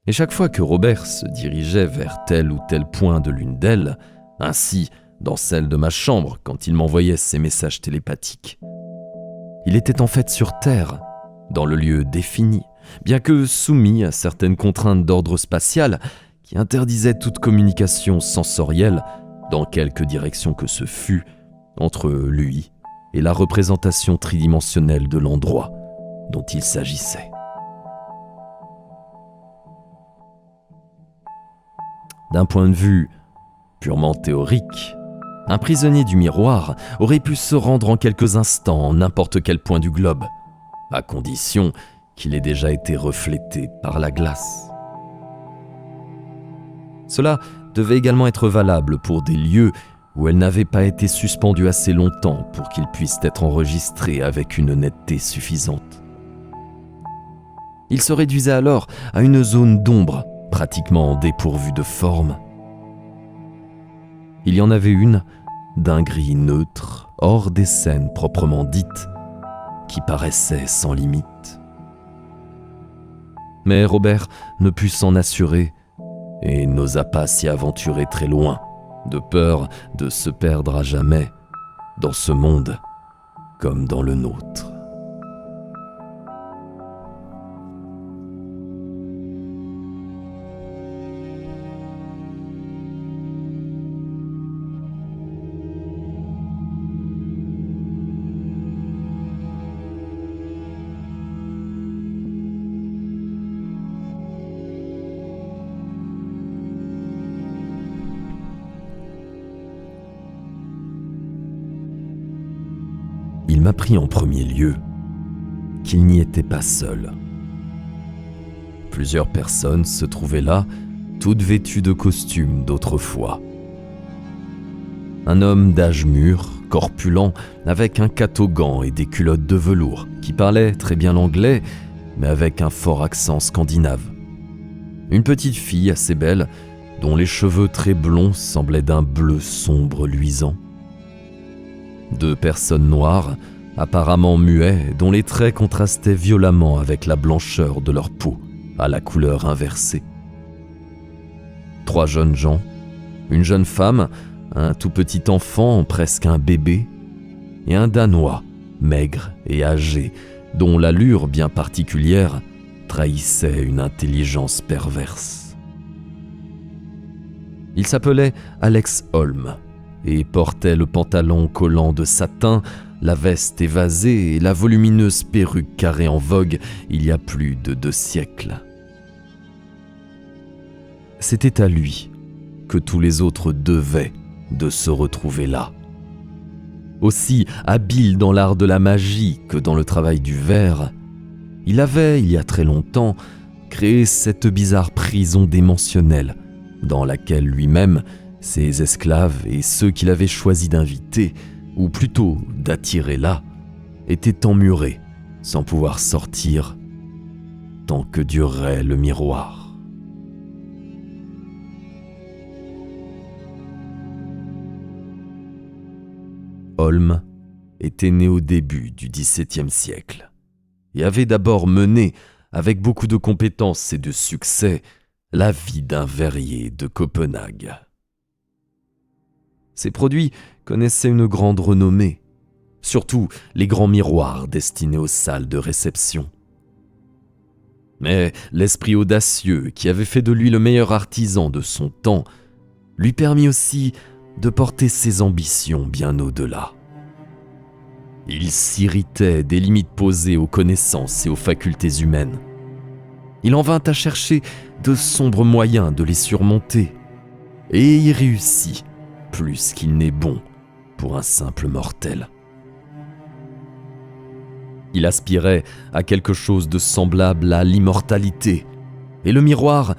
Et chaque fois que Robert se dirigeait vers tel ou tel point de l'une d'elles, ainsi dans celle de ma chambre quand il m'envoyait ses messages télépathiques, il était en fait sur Terre, dans le lieu défini, bien que soumis à certaines contraintes d'ordre spatial qui interdisaient toute communication sensorielle dans quelque direction que ce fût, entre lui et la représentation tridimensionnelle de l'endroit dont il s'agissait. D'un point de vue purement théorique, un prisonnier du miroir aurait pu se rendre en quelques instants en n'importe quel point du globe, à condition qu'il ait déjà été reflété par la glace. Cela devait également être valable pour des lieux où elle n'avait pas été suspendue assez longtemps pour qu'ils puissent être enregistrés avec une netteté suffisante. Il se réduisait alors à une zone d'ombre, pratiquement dépourvue de forme. Il y en avait une d'un gris neutre, hors des scènes proprement dites, qui paraissait sans limite. Mais Robert ne put s'en assurer et n'osa pas s'y aventurer très loin, de peur de se perdre à jamais dans ce monde comme dans le nôtre. Il m'apprit en premier lieu qu'il n'y était pas seul. Plusieurs personnes se trouvaient là, toutes vêtues de costumes d'autrefois. Un homme d'âge mûr, corpulent, avec un catogan et des culottes de velours, qui parlait très bien l'anglais, mais avec un fort accent scandinave. Une petite fille assez belle, dont les cheveux très blonds semblaient d'un bleu sombre luisant. 2 personnes noires, apparemment muets, dont les traits contrastaient violemment avec la blancheur de leur peau, à la couleur inversée. 3 jeunes gens, une jeune femme, un tout petit enfant, presque un bébé, et un Danois, maigre et âgé, dont l'allure bien particulière trahissait une intelligence perverse. Il s'appelait Alex Holm et portait le pantalon collant de satin, la veste évasée et la volumineuse perruque carrée en vogue il y a plus de 2 siècles. C'était à lui que tous les autres devaient de se retrouver là. Aussi habile dans l'art de la magie que dans le travail du verre, il avait, il y a très longtemps, créé cette bizarre prison démentionnelle dans laquelle lui-même, ses esclaves et ceux qu'il avait choisi d'inviter, ou plutôt d'attirer là, étaient emmurés sans pouvoir sortir tant que durerait le miroir. Holm était né au début du XVIIe siècle et avait d'abord mené, avec beaucoup de compétence et de succès, la vie d'un verrier de Copenhague. Ses produits connaissaient une grande renommée, surtout les grands miroirs destinés aux salles de réception. Mais l'esprit audacieux qui avait fait de lui le meilleur artisan de son temps lui permit aussi de porter ses ambitions bien au-delà. Il s'irritait des limites posées aux connaissances et aux facultés humaines. Il en vint à chercher de sombres moyens de les surmonter, et y réussit plus qu'il n'est bon pour un simple mortel. Il aspirait à quelque chose de semblable à l'immortalité, et le miroir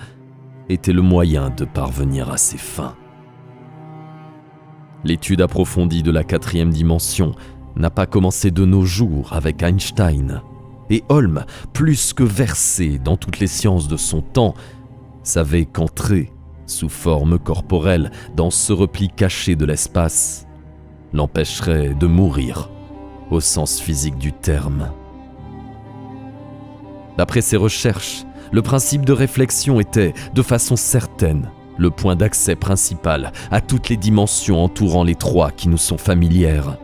était le moyen de parvenir à ses fins. L'étude approfondie de la 4e dimension n'a pas commencé de nos jours avec Einstein, et Holm, plus que versé dans toutes les sciences de son temps, savait qu'entrer, sous forme corporelle, dans ce repli caché de l'espace, l'empêcherait de mourir, au sens physique du terme. D'après ses recherches, le principe de réflexion était, de façon certaine, le point d'accès principal à toutes les dimensions entourant les 3 qui nous sont familières.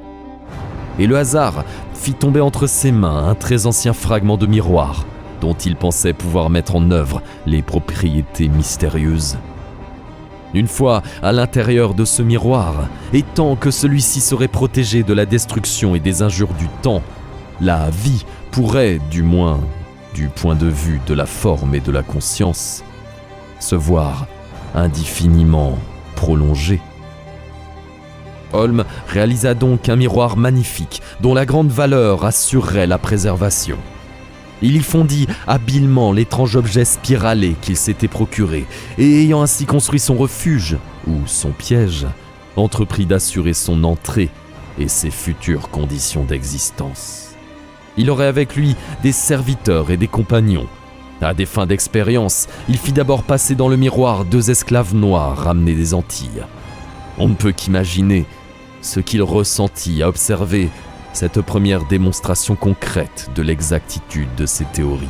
Et le hasard fit tomber entre ses mains un très ancien fragment de miroir dont il pensait pouvoir mettre en œuvre les propriétés mystérieuses. Une fois à l'intérieur de ce miroir, et tant que celui-ci serait protégé de la destruction et des injures du temps, la vie pourrait, du moins du point de vue de la forme et de la conscience, se voir indéfiniment prolongée. Holm réalisa donc un miroir magnifique dont la grande valeur assurerait la préservation. Il y fondit habilement l'étrange objet spiralé qu'il s'était procuré et ayant ainsi construit son refuge, ou son piège, entreprit d'assurer son entrée et ses futures conditions d'existence. Il aurait avec lui des serviteurs et des compagnons. À des fins d'expérience, il fit d'abord passer dans le miroir 2 esclaves noirs ramenés des Antilles. On ne peut qu'imaginer ce qu'il ressentit à observer cette première démonstration concrète de l'exactitude de ses théories.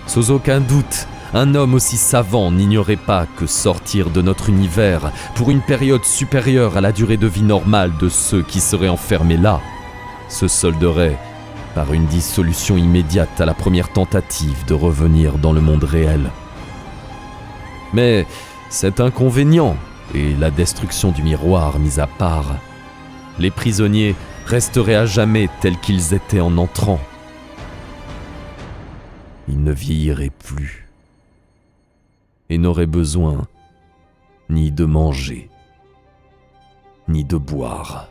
Sans aucun doute, un homme aussi savant n'ignorait pas que sortir de notre univers pour une période supérieure à la durée de vie normale de ceux qui seraient enfermés là se solderait par une dissolution immédiate à la première tentative de revenir dans le monde réel. Mais cet inconvénient et la destruction du miroir mis à part, les prisonniers resteraient à jamais tels qu'ils étaient en entrant. Ils ne vieilliraient plus et n'auraient besoin ni de manger, ni de boire.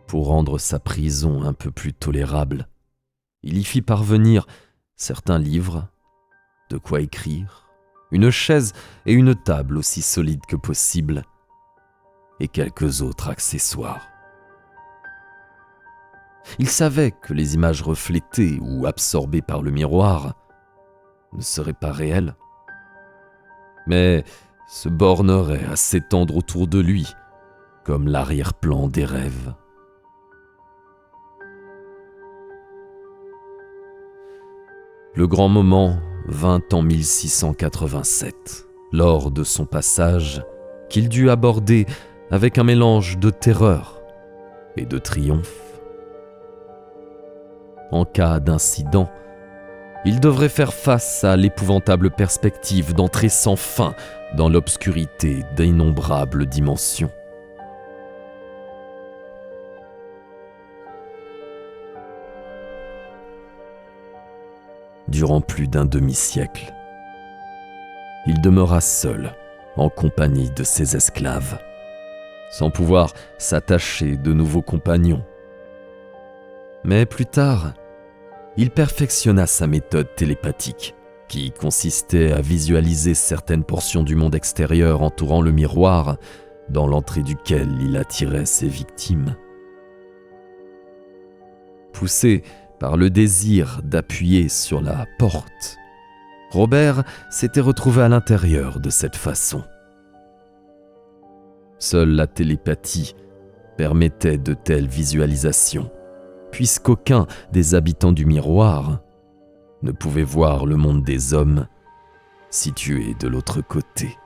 Pour rendre sa prison un peu plus tolérable, il y fit parvenir certains livres, de quoi écrire, une chaise et une table aussi solides que possible, et quelques autres accessoires. Il savait que les images reflétées ou absorbées par le miroir ne seraient pas réelles, mais se borneraient à s'étendre autour de lui comme l'arrière-plan des rêves. Le grand moment vint en 1687, lors de son passage qu'il dut aborder avec un mélange de terreur et de triomphe. En cas d'incident, il devrait faire face à l'épouvantable perspective d'entrer sans fin dans l'obscurité d'innombrables dimensions. Durant plus d'un demi-siècle, il demeura seul en compagnie de ses esclaves, sans pouvoir s'attacher de nouveaux compagnons. Mais plus tard, il perfectionna sa méthode télépathique, qui consistait à visualiser certaines portions du monde extérieur entourant le miroir, dans l'entrée duquel il attirait ses victimes. Poussé par le désir d'appuyer sur la porte, Robert s'était retrouvé à l'intérieur de cette façon. Seule la télépathie permettait de telles visualisations, puisqu'aucun des habitants du miroir ne pouvait voir le monde des hommes situé de l'autre côté.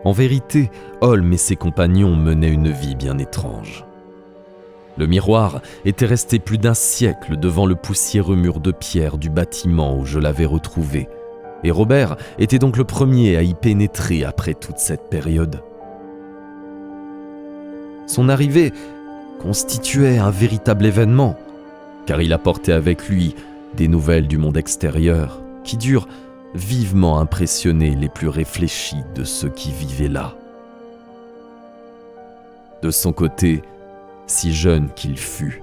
En vérité, Holmes et ses compagnons menaient une vie bien étrange. Le miroir était resté plus d'un siècle devant le poussiéreux mur de pierre du bâtiment où je l'avais retrouvé, et Robert était donc le premier à y pénétrer après toute cette période. Son arrivée constituait un véritable événement, car il apportait avec lui des nouvelles du monde extérieur qui durent vivement impressionner les plus réfléchis de ceux qui vivaient là. De son côté, si jeune qu'il fût,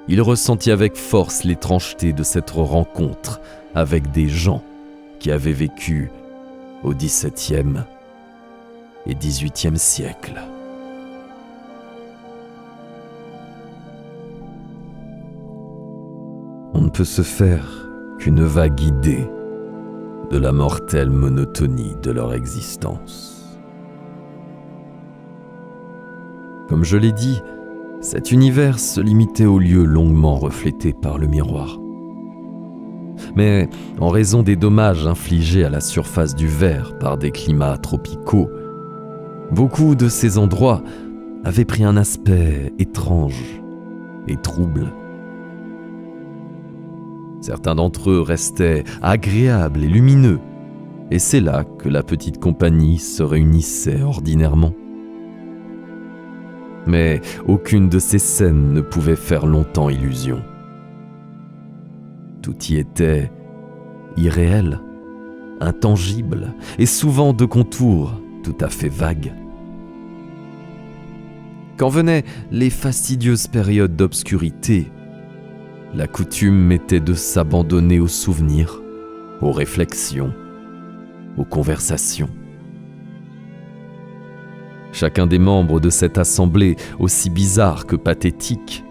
il ressentit avec force l'étrangeté de cette rencontre avec des gens qui avaient vécu au XVIIe et XVIIIe siècle. On ne peut se faire qu'une vague idée de la mortelle monotonie de leur existence. Comme je l'ai dit, cet univers se limitait aux lieux longuement reflétés par le miroir. Mais en raison des dommages infligés à la surface du verre par des climats tropicaux, beaucoup de ces endroits avaient pris un aspect étrange et trouble. Certains d'entre eux restaient agréables et lumineux, et c'est là que la petite compagnie se réunissait ordinairement. Mais aucune de ces scènes ne pouvait faire longtemps illusion. Tout y était irréel, intangible, et souvent de contours tout à fait vagues. Quand venaient les fastidieuses périodes d'obscurité, la coutume était de s'abandonner aux souvenirs, aux réflexions, aux conversations. Chacun des membres de cette assemblée, aussi bizarre que pathétique,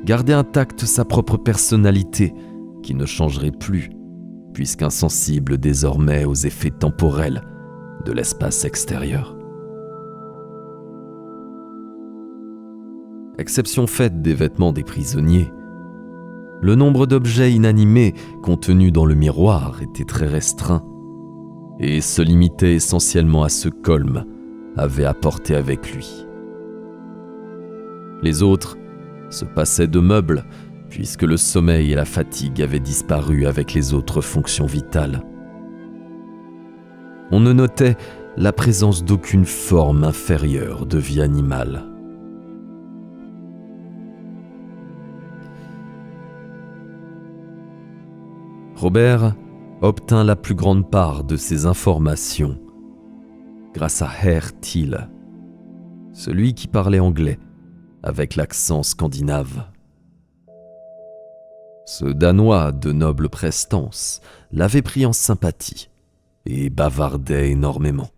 gardait intacte sa propre personnalité, qui ne changerait plus, puisqu'insensible désormais aux effets temporels de l'espace extérieur. Exception faite des vêtements des prisonniers, le nombre d'objets inanimés contenus dans le miroir était très restreint et se limitait essentiellement à ce qu'Holmes avait apporté avec lui. Les autres se passaient de meubles puisque le sommeil et la fatigue avaient disparu avec les autres fonctions vitales. On ne notait la présence d'aucune forme inférieure de vie animale. Robert obtint la plus grande part de ces informations grâce à Herr Thiele, celui qui parlait anglais avec l'accent scandinave. Ce Danois de noble prestance l'avait pris en sympathie et bavardait énormément.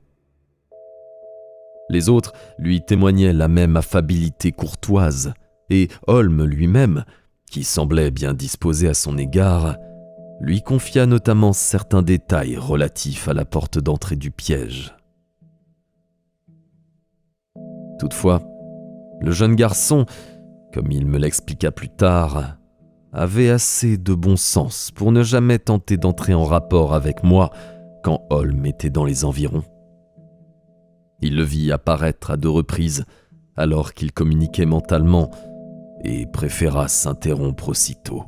Les autres lui témoignaient la même affabilité courtoise, et Holm lui-même, qui semblait bien disposé à son égard, lui confia notamment certains détails relatifs à la porte d'entrée du piège. Toutefois, le jeune garçon, comme il me l'expliqua plus tard, avait assez de bon sens pour ne jamais tenter d'entrer en rapport avec moi quand Holm était dans les environs. Il le vit apparaître à 2 reprises alors qu'il communiquait mentalement et préféra s'interrompre aussitôt.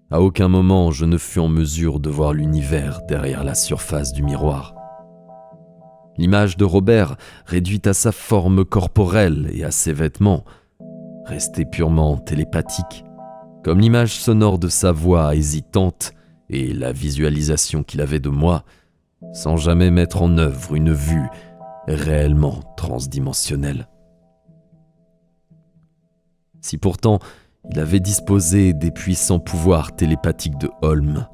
À aucun moment je ne fus en mesure de voir l'univers derrière la surface du miroir. L'image de Robert, réduite à sa forme corporelle et à ses vêtements, restait purement télépathique, comme l'image sonore de sa voix hésitante et la visualisation qu'il avait de moi, sans jamais mettre en œuvre une vue réellement transdimensionnelle. Si pourtant il avait disposé des puissants pouvoirs télépathiques de Holm,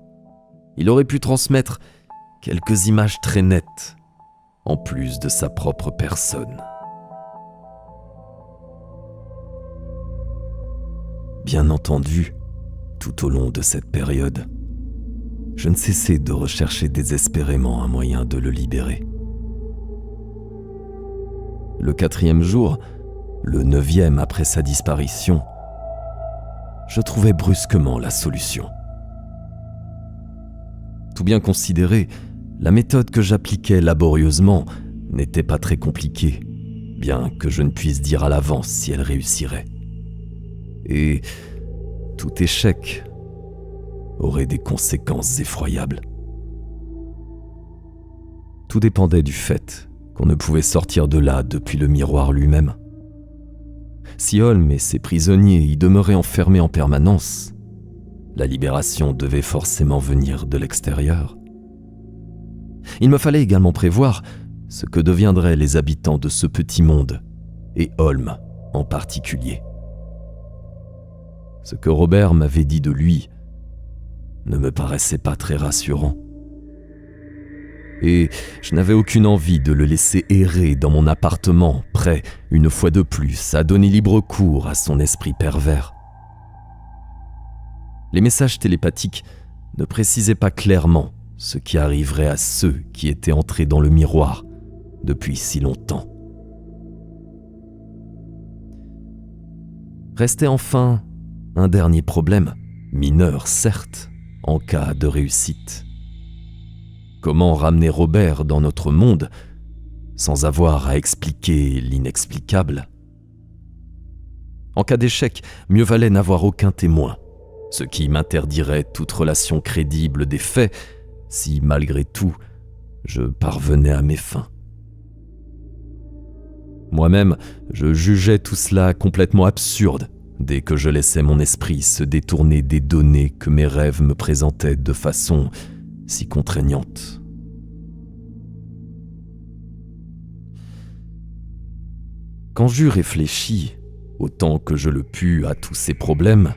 il aurait pu transmettre quelques images très nettes, en plus de sa propre personne. Bien entendu, tout au long de cette période, je ne cessais de rechercher désespérément un moyen de le libérer. Le 4e jour, le 9e après sa disparition, je trouvai brusquement la solution. Tout bien considéré, la méthode que j'appliquais laborieusement n'était pas très compliquée, bien que je ne puisse dire à l'avance si elle réussirait. Et tout échec aurait des conséquences effroyables. Tout dépendait du fait qu'on ne pouvait sortir de là depuis le miroir lui-même. Si Holm et ses prisonniers y demeuraient enfermés en permanence, la libération devait forcément venir de l'extérieur. Il me fallait également prévoir ce que deviendraient les habitants de ce petit monde, et Holm en particulier. Ce que Robert m'avait dit de lui ne me paraissait pas très rassurant. Et je n'avais aucune envie de le laisser errer dans mon appartement, prêt, une fois de plus, à donner libre cours à son esprit pervers. Les messages télépathiques ne précisaient pas clairement ce qui arriverait à ceux qui étaient entrés dans le miroir depuis si longtemps. Restait enfin un dernier problème, mineur certes, en cas de réussite. Comment ramener Robert dans notre monde sans avoir à expliquer l'inexplicable? En cas d'échec, mieux valait n'avoir aucun témoin, ce qui m'interdirait toute relation crédible des faits si, malgré tout, je parvenais à mes fins. Moi-même, je jugeais tout cela complètement absurde dès que je laissais mon esprit se détourner des données que mes rêves me présentaient de façon si contraignante. Quand j'eus réfléchi, autant que je le pus, à tous ces problèmes,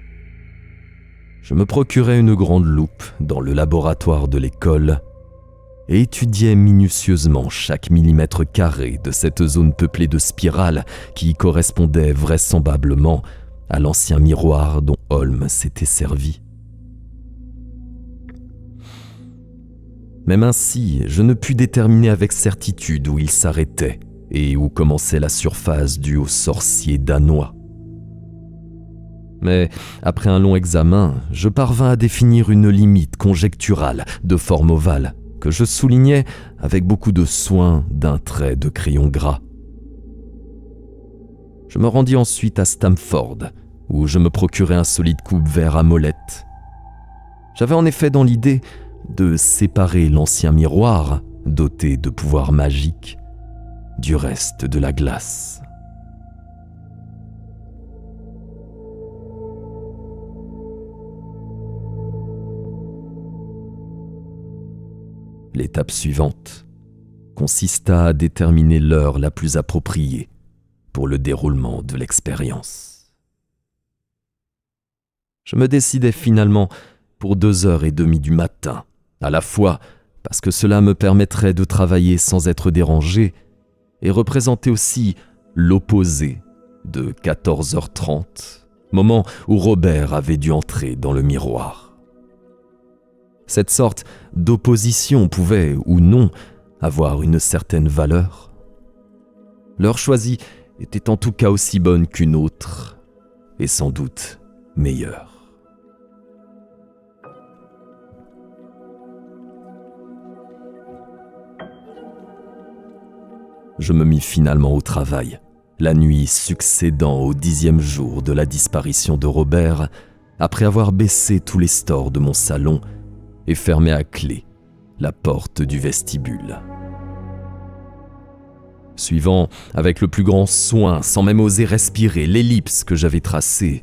je me procurai une grande loupe dans le laboratoire de l'école et étudiai minutieusement chaque millimètre carré de cette zone peuplée de spirales qui correspondait vraisemblablement à l'ancien miroir dont Holm s'était servi. Même ainsi, je ne pus déterminer avec certitude où il s'arrêtait et où commençait la surface due au sorcier danois. Mais après un long examen, je parvins à définir une limite conjecturale de forme ovale que je soulignais avec beaucoup de soin d'un trait de crayon gras. Je me rendis ensuite à Stamford, où je me procurai un solide coupe-vert à molette. J'avais en effet dans l'idée de séparer l'ancien miroir, doté de pouvoirs magiques, du reste de la glace. L'étape suivante consista à déterminer l'heure la plus appropriée pour le déroulement de l'expérience. Je me décidai finalement pour 2h30 du matin, à la fois parce que cela me permettrait de travailler sans être dérangé et représentait aussi l'opposé de 14h30, moment où Robert avait dû entrer dans le miroir. Cette sorte d'opposition pouvait, ou non, avoir une certaine valeur. L'heure choisie était en tout cas aussi bonne qu'une autre, et sans doute meilleure. Je me mis finalement au travail, la nuit succédant au 10e jour de la disparition de Robert, après avoir baissé tous les stores de mon salon et fermé à clé la porte du vestibule. Suivant avec le plus grand soin, sans même oser respirer, l'ellipse que j'avais tracée,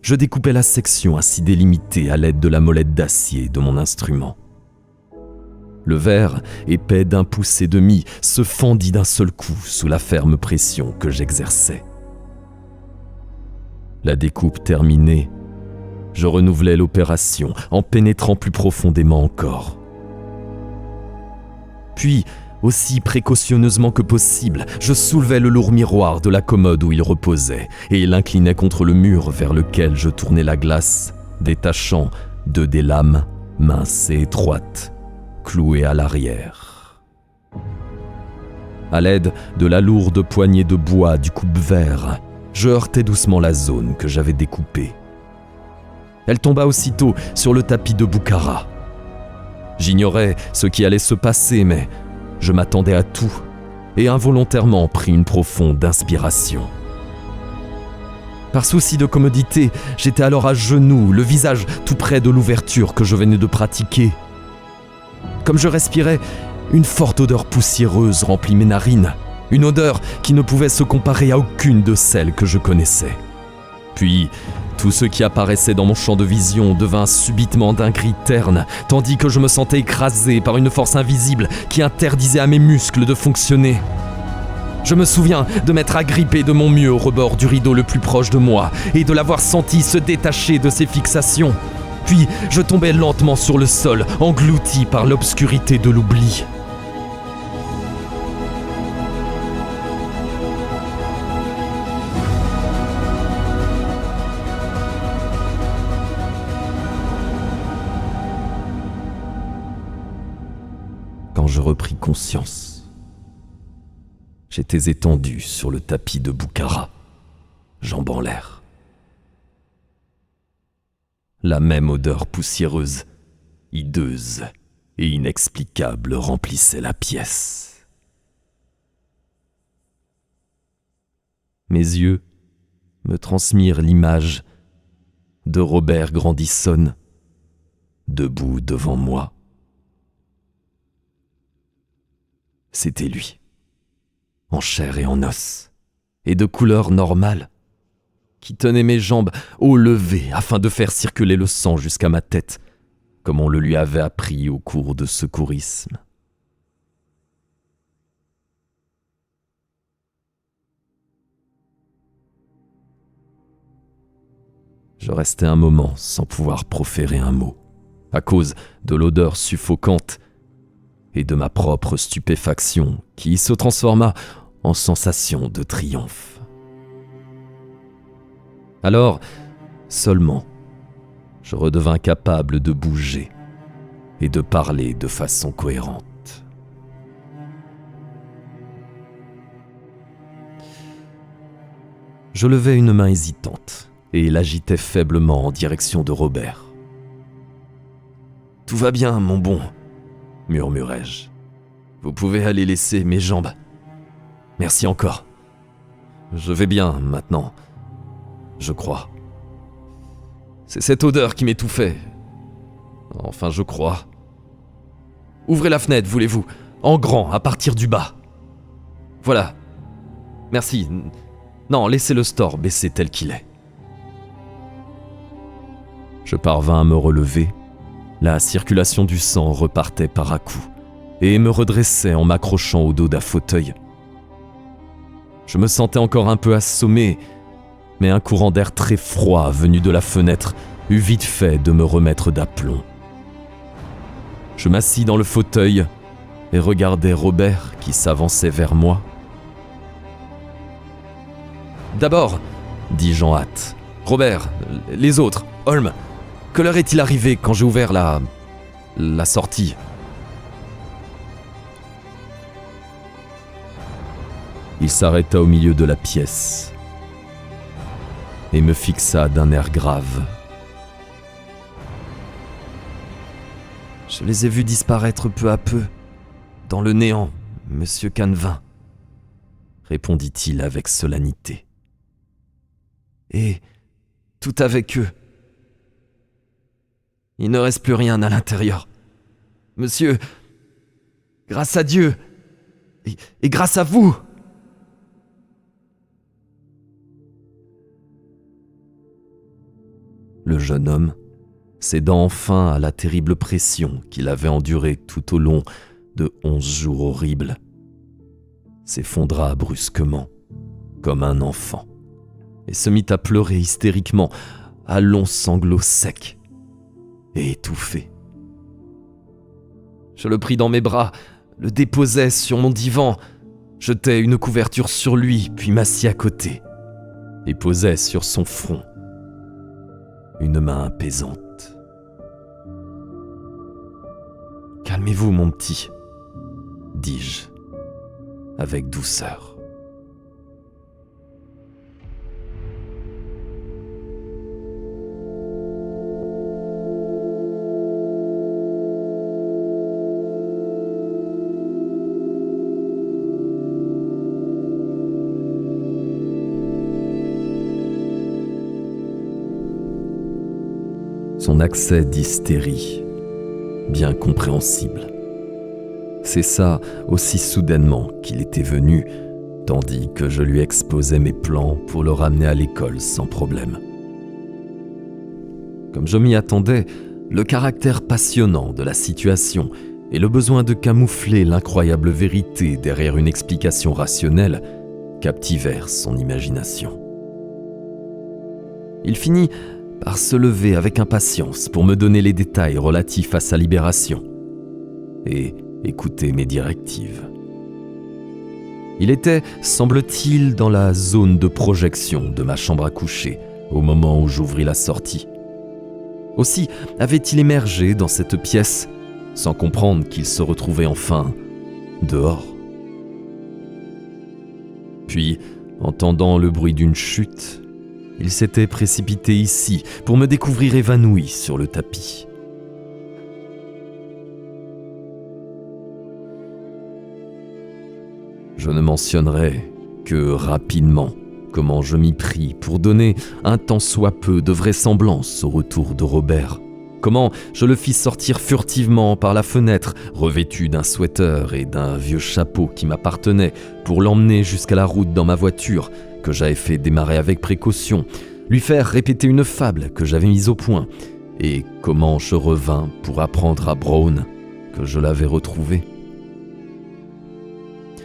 je découpais la section ainsi délimitée à l'aide de la molette d'acier de mon instrument. Le verre, épais d'1,5 pouce, se fendit d'un seul coup sous la ferme pression que j'exerçais. La découpe terminée, je renouvelais l'opération en pénétrant plus profondément encore. Puis, aussi précautionneusement que possible, je soulevais le lourd miroir de la commode où il reposait et l'inclinais contre le mur vers lequel je tournais la glace, détachant 2 des lames, minces et étroites, clouées à l'arrière. À l'aide de la lourde poignée de bois du coupe-verre, je heurtais doucement la zone que j'avais découpée. Elle tomba aussitôt sur le tapis de Boukhara. J'ignorais ce qui allait se passer, mais je m'attendais à tout et involontairement pris une profonde inspiration. Par souci de commodité, j'étais alors à genoux, le visage tout près de l'ouverture que je venais de pratiquer. Comme je respirais, une forte odeur poussiéreuse remplit mes narines, une odeur qui ne pouvait se comparer à aucune de celles que je connaissais. Puis, tout ce qui apparaissait dans mon champ de vision devint subitement d'un gris terne, tandis que je me sentais écrasé par une force invisible qui interdisait à mes muscles de fonctionner. Je me souviens de m'être agrippé de mon mieux au rebord du rideau le plus proche de moi et de l'avoir senti se détacher de ses fixations. Puis je tombais lentement sur le sol, englouti par l'obscurité de l'oubli. Quand je repris conscience, j'étais étendu sur le tapis de Boukhara, jambes en l'air. La même odeur poussiéreuse, hideuse et inexplicable remplissait la pièce. Mes yeux me transmirent l'image de Robert Grandisson, debout devant moi. C'était lui, en chair et en os, et de couleur normale, qui tenait mes jambes haut levées afin de faire circuler le sang jusqu'à ma tête, comme on le lui avait appris au cours de secourisme. Je restai un moment sans pouvoir proférer un mot, à cause de l'odeur suffocante et de ma propre stupéfaction qui se transforma en sensation de triomphe. Alors, seulement, je redevins capable de bouger et de parler de façon cohérente. Je levai une main hésitante et l'agitai faiblement en direction de Robert. « Tout va bien, mon bon, » murmurai-je. « Vous pouvez aller laisser mes jambes. Merci encore. Je vais bien maintenant. Je crois. C'est cette odeur qui m'étouffait. Enfin, je crois. Ouvrez la fenêtre, voulez-vous, en grand, à partir du bas. Voilà. Merci. Non, laissez le store baisser tel qu'il est. » Je parvins à me relever. La circulation du sang repartait par à-coups et me redressait en m'accrochant au dos d'un fauteuil. Je me sentais encore un peu assommé, mais un courant d'air très froid venu de la fenêtre eut vite fait de me remettre d'aplomb. Je m'assis dans le fauteuil et regardais Robert qui s'avançait vers moi. « D'abord, dis-je en hâte, Robert, les autres, Holm, que leur est-il arrivé quand j'ai ouvert la sortie ?» Il s'arrêta au milieu de la pièce et me fixa d'un air grave. « Je les ai vus disparaître peu à peu, dans le néant, monsieur Cannevin, » répondit-il avec solennité. « Et tout avec eux. Il ne reste plus rien à l'intérieur. Monsieur, grâce à Dieu et grâce à vous !» Le jeune homme, cédant enfin à la terrible pression qu'il avait endurée tout au long de 11 jours horribles, s'effondra brusquement, comme un enfant, et se mit à pleurer hystériquement, à longs sanglots secs et étouffés. Je le pris dans mes bras, le déposai sur mon divan, jetai une couverture sur lui, puis m'assis à côté, et posai sur son front une main apaisante. « Calmez-vous, mon petit, » dis-je, avec douceur. Son accès d'hystérie, bien compréhensible, cessa aussi soudainement qu'il était venu, tandis que je lui exposais mes plans pour le ramener à l'école sans problème. Comme je m'y attendais, le caractère passionnant de la situation et le besoin de camoufler l'incroyable vérité derrière une explication rationnelle captivèrent son imagination. Il finit par se lever avec impatience pour me donner les détails relatifs à sa libération et écouter mes directives. Il était, semble-t-il, dans la zone de projection de ma chambre à coucher au moment où j'ouvris la sortie. Aussi avait-il émergé dans cette pièce sans comprendre qu'il se retrouvait enfin dehors. Puis, entendant le bruit d'une chute, il s'était précipité ici pour me découvrir évanoui sur le tapis. Je ne mentionnerai que rapidement comment je m'y pris pour donner un tant soit peu de vraisemblance au retour de Robert. Comment je le fis sortir furtivement par la fenêtre, revêtu d'un sweater et d'un vieux chapeau qui m'appartenait, pour l'emmener jusqu'à la route dans ma voiture, que j'avais fait démarrer avec précaution, lui faire répéter une fable que j'avais mise au point, et comment je revins pour apprendre à Brown que je l'avais retrouvé.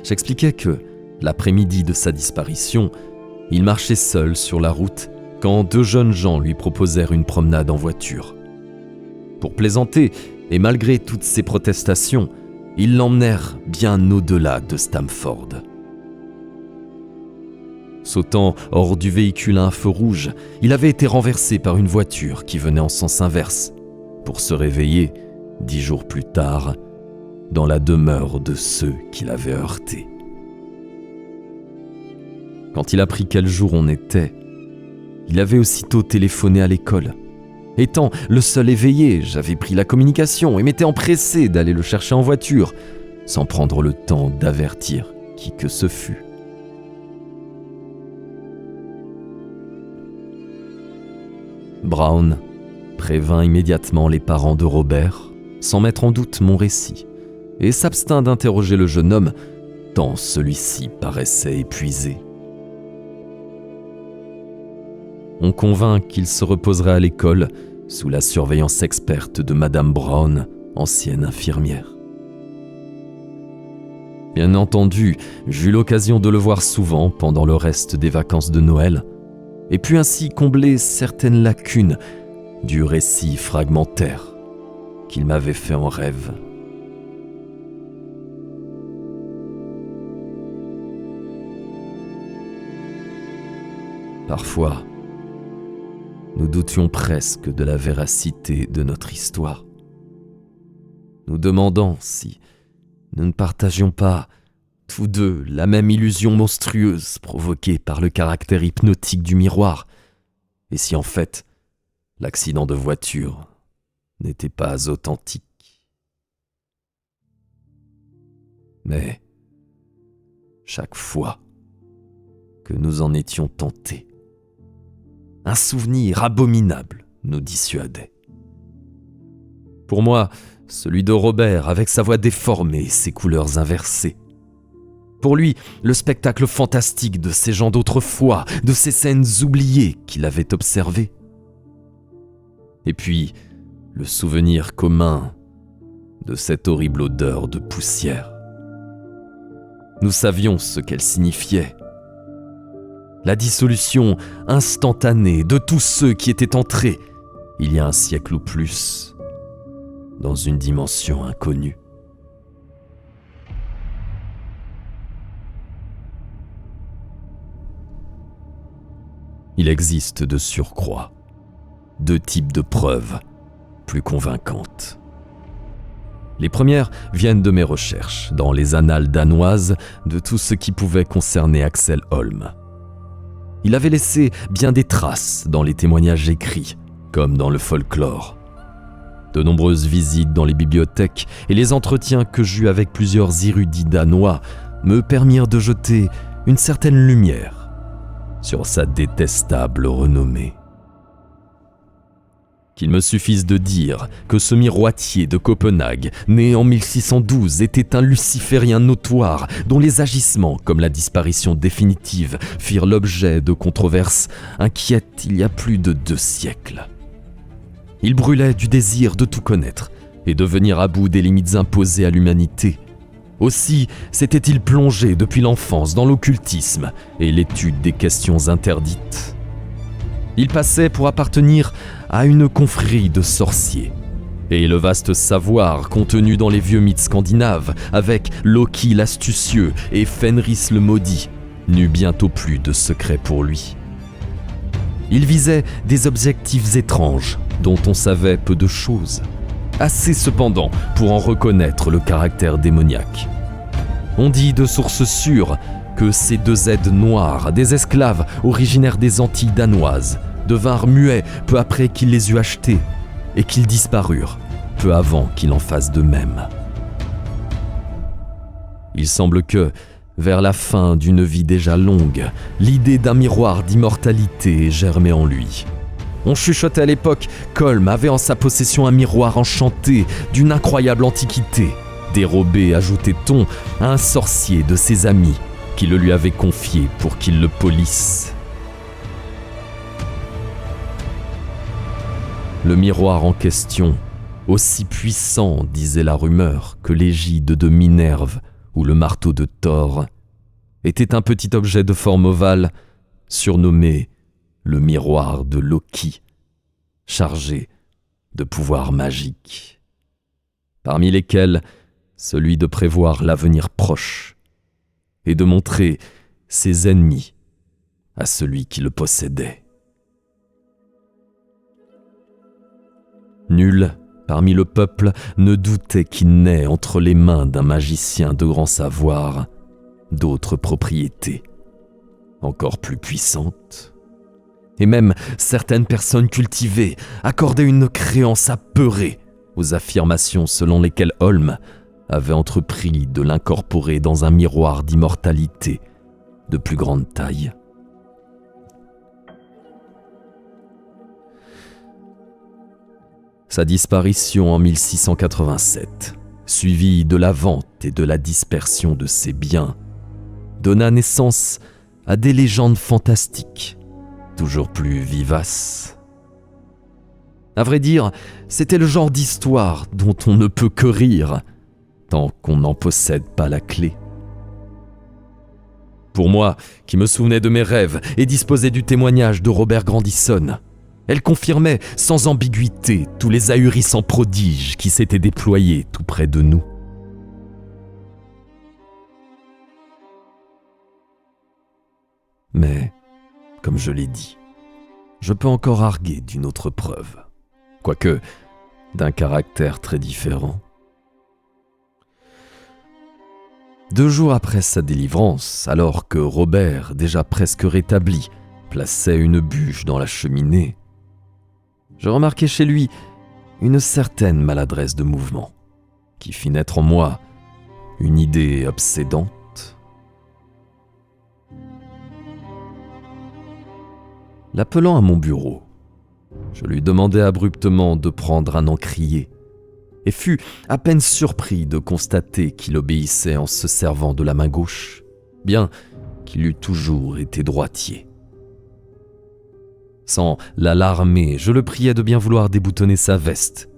J'expliquais que, l'après-midi de sa disparition, il marchait seul sur la route quand 2 jeunes gens lui proposèrent une promenade en voiture. Pour plaisanter, et malgré toutes ses protestations, ils l'emmenèrent bien au-delà de Stamford. Sautant hors du véhicule à un feu rouge, il avait été renversé par une voiture qui venait en sens inverse, pour se réveiller, 10 jours plus tard, dans la demeure de ceux qui l'avaient heurté. Quand il apprit quel jour on était, il avait aussitôt téléphoné à l'école. Étant le seul éveillé, j'avais pris la communication et m'étais empressé d'aller le chercher en voiture, sans prendre le temps d'avertir qui que ce fût. Brown prévint immédiatement les parents de Robert, sans mettre en doute mon récit, et s'abstint d'interroger le jeune homme, tant celui-ci paraissait épuisé. On convint qu'il se reposerait à l'école sous la surveillance experte de Madame Brown, ancienne infirmière. Bien entendu, j'eus l'occasion de le voir souvent pendant le reste des vacances de Noël, et put ainsi combler certaines lacunes du récit fragmentaire qu'il m'avait fait en rêve. Parfois, nous doutions presque de la véracité de notre histoire, nous demandant si nous ne partagions pas tous deux la même illusion monstrueuse provoquée par le caractère hypnotique du miroir, et si en fait l'accident de voiture n'était pas authentique. Mais chaque fois que nous en étions tentés, un souvenir abominable nous dissuadait. Pour moi, celui de Robert avec sa voix déformée et ses couleurs inversées. Pour lui, le spectacle fantastique de ces gens d'autrefois, de ces scènes oubliées qu'il avait observées. Et puis, le souvenir commun de cette horrible odeur de poussière. Nous savions ce qu'elle signifiait. La dissolution instantanée de tous ceux qui étaient entrés, il y a un siècle ou plus, dans une dimension inconnue. Il existe de surcroît 2 types de preuves plus convaincantes. Les premières viennent de mes recherches dans les annales danoises de tout ce qui pouvait concerner Axel Holm. Il avait laissé bien des traces dans les témoignages écrits, comme dans le folklore. De nombreuses visites dans les bibliothèques et les entretiens que j'eus avec plusieurs érudits danois me permirent de jeter une certaine lumière sur sa détestable renommée. Qu'il me suffise de dire que ce miroitier de Copenhague, né en 1612, était un luciférien notoire dont les agissements, comme la disparition définitive, firent l'objet de controverses inquiètes il y a plus de 2 siècles. Il brûlait du désir de tout connaître et de venir à bout des limites imposées à l'humanité. Aussi s'était-il plongé depuis l'enfance dans l'occultisme et l'étude des questions interdites. Il passait pour appartenir à une confrérie de sorciers. Et le vaste savoir contenu dans les vieux mythes scandinaves, avec Loki l'astucieux et Fenris le maudit, n'eut bientôt plus de secret pour lui. Il visait des objectifs étranges, dont on savait peu de choses. Assez cependant pour en reconnaître le caractère démoniaque. On dit de sources sûres que ces 2 aides noirs, des esclaves originaires des Antilles danoises, devinrent muets peu après qu'il les eut achetés et qu'ils disparurent peu avant qu'il en fasse de même. Il semble que, vers la fin d'une vie déjà longue, l'idée d'un miroir d'immortalité germait en lui. On chuchotait à l'époque qu'Holm avait en sa possession un miroir enchanté d'une incroyable antiquité, dérobé, ajoutait-on, à un sorcier de ses amis qui le lui avait confié pour qu'il le polisse. Le miroir en question, aussi puissant, disait la rumeur, que l'égide de Minerve ou le marteau de Thor, était un petit objet de forme ovale, surnommé le miroir de Loki, chargé de pouvoirs magiques, parmi lesquels celui de prévoir l'avenir proche et de montrer ses ennemis à celui qui le possédait. Nul parmi le peuple ne doutait qu'il naît entre les mains d'un magicien de grand savoir d'autres propriétés, encore plus puissantes. Et même certaines personnes cultivées accordaient une créance apeurée aux affirmations selon lesquelles Holm avait entrepris de l'incorporer dans un miroir d'immortalité de plus grande taille. Sa disparition en 1687, suivie de la vente et de la dispersion de ses biens, donna naissance à des légendes fantastiques, toujours plus vivaces. À vrai dire, c'était le genre d'histoire dont on ne peut que rire, tant qu'on n'en possède pas la clé. Pour moi, qui me souvenais de mes rêves et disposais du témoignage de Robert Grandisson, Elle confirmait sans ambiguïté tous les ahurissants prodiges qui s'étaient déployés tout près de nous. Mais, comme je l'ai dit, je peux encore arguer d'une autre preuve, quoique d'un caractère très différent. 2 jours après sa délivrance, alors que Robert, déjà presque rétabli, plaçait une bûche dans la cheminée, je remarquai chez lui une certaine maladresse de mouvement, qui fit naître en moi une idée obsédante. L'appelant à mon bureau, je lui demandai abruptement de prendre un encrier et fus à peine surpris de constater qu'il obéissait en se servant de la main gauche, bien qu'il eût toujours été droitier. Sans l'alarmer, je le priai de bien vouloir déboutonner sa veste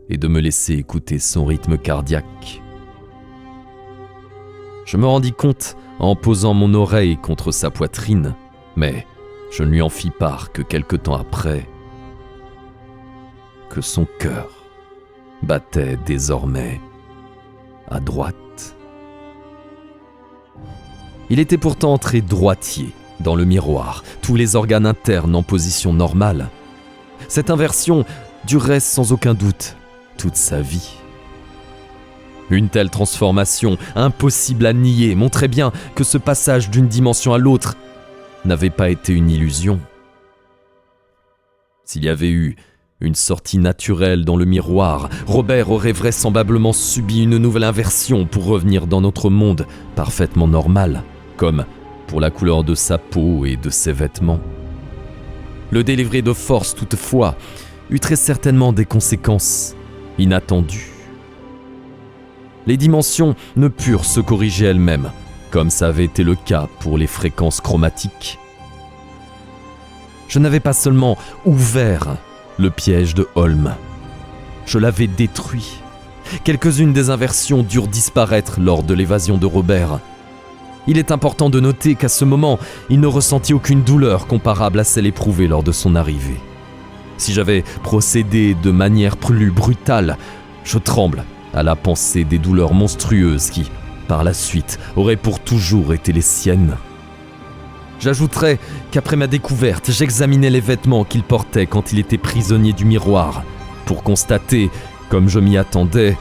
et de me laisser écouter son rythme cardiaque. Je me rendis compte en posant mon oreille contre sa poitrine, mais je ne lui en fis part que quelque temps après, que son cœur battait désormais à droite. Il était pourtant entré droitier dans le miroir, tous les organes internes en position normale. Cette inversion durait sans aucun doute toute sa vie. Une telle transformation, impossible à nier, montrait bien que ce passage d'une dimension à l'autre n'avait pas été une illusion. S'il y avait eu une sortie naturelle dans le miroir, Robert aurait vraisemblablement subi une nouvelle inversion pour revenir dans notre monde parfaitement normal, comme pour la couleur de sa peau et de ses vêtements. Le délivrer de force, toutefois, eut très certainement des conséquences inattendues. Les dimensions ne purent se corriger elles-mêmes, comme ça avait été le cas pour les fréquences chromatiques. Je n'avais pas seulement ouvert le piège de Holm, je l'avais détruit. Quelques-unes des inversions durent disparaître lors de l'évasion de Robert. Il est important de noter qu'à ce moment, il ne ressentit aucune douleur comparable à celle éprouvée lors de son arrivée. Si j'avais procédé de manière plus brutale, je tremble à la pensée des douleurs monstrueuses qui, par la suite, auraient pour toujours été les siennes. J'ajouterai qu'après ma découverte, j'examinais les vêtements qu'il portait quand il était prisonnier du miroir, pour constater, comme je m'y attendais,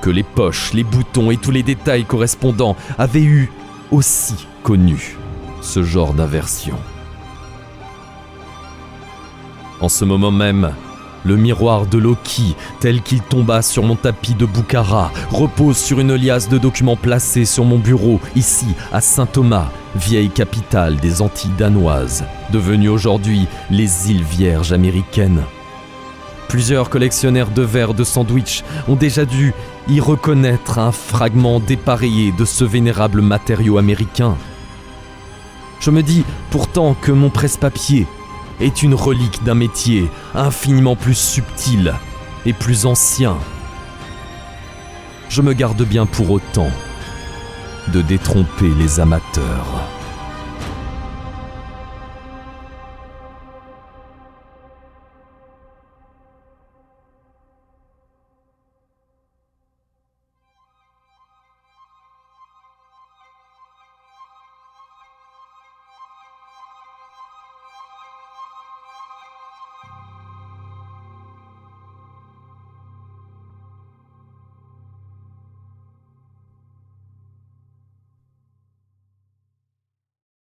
que les poches, les boutons et tous les détails correspondants avaient eu aussi connu ce genre d'inversion. En ce moment même, le miroir de Loki, tel qu'il tomba sur mon tapis de Bukhara, repose sur une liasse de documents placés sur mon bureau, ici, à Saint-Thomas, vieille capitale des Antilles danoises, devenue aujourd'hui les îles Vierges américaines. Plusieurs collectionneurs de verres de sandwich ont déjà dû y reconnaître un fragment dépareillé de ce vénérable matériau américain. Je me dis pourtant que mon presse-papier est une relique d'un métier infiniment plus subtil et plus ancien. Je me garde bien pour autant de détromper les amateurs.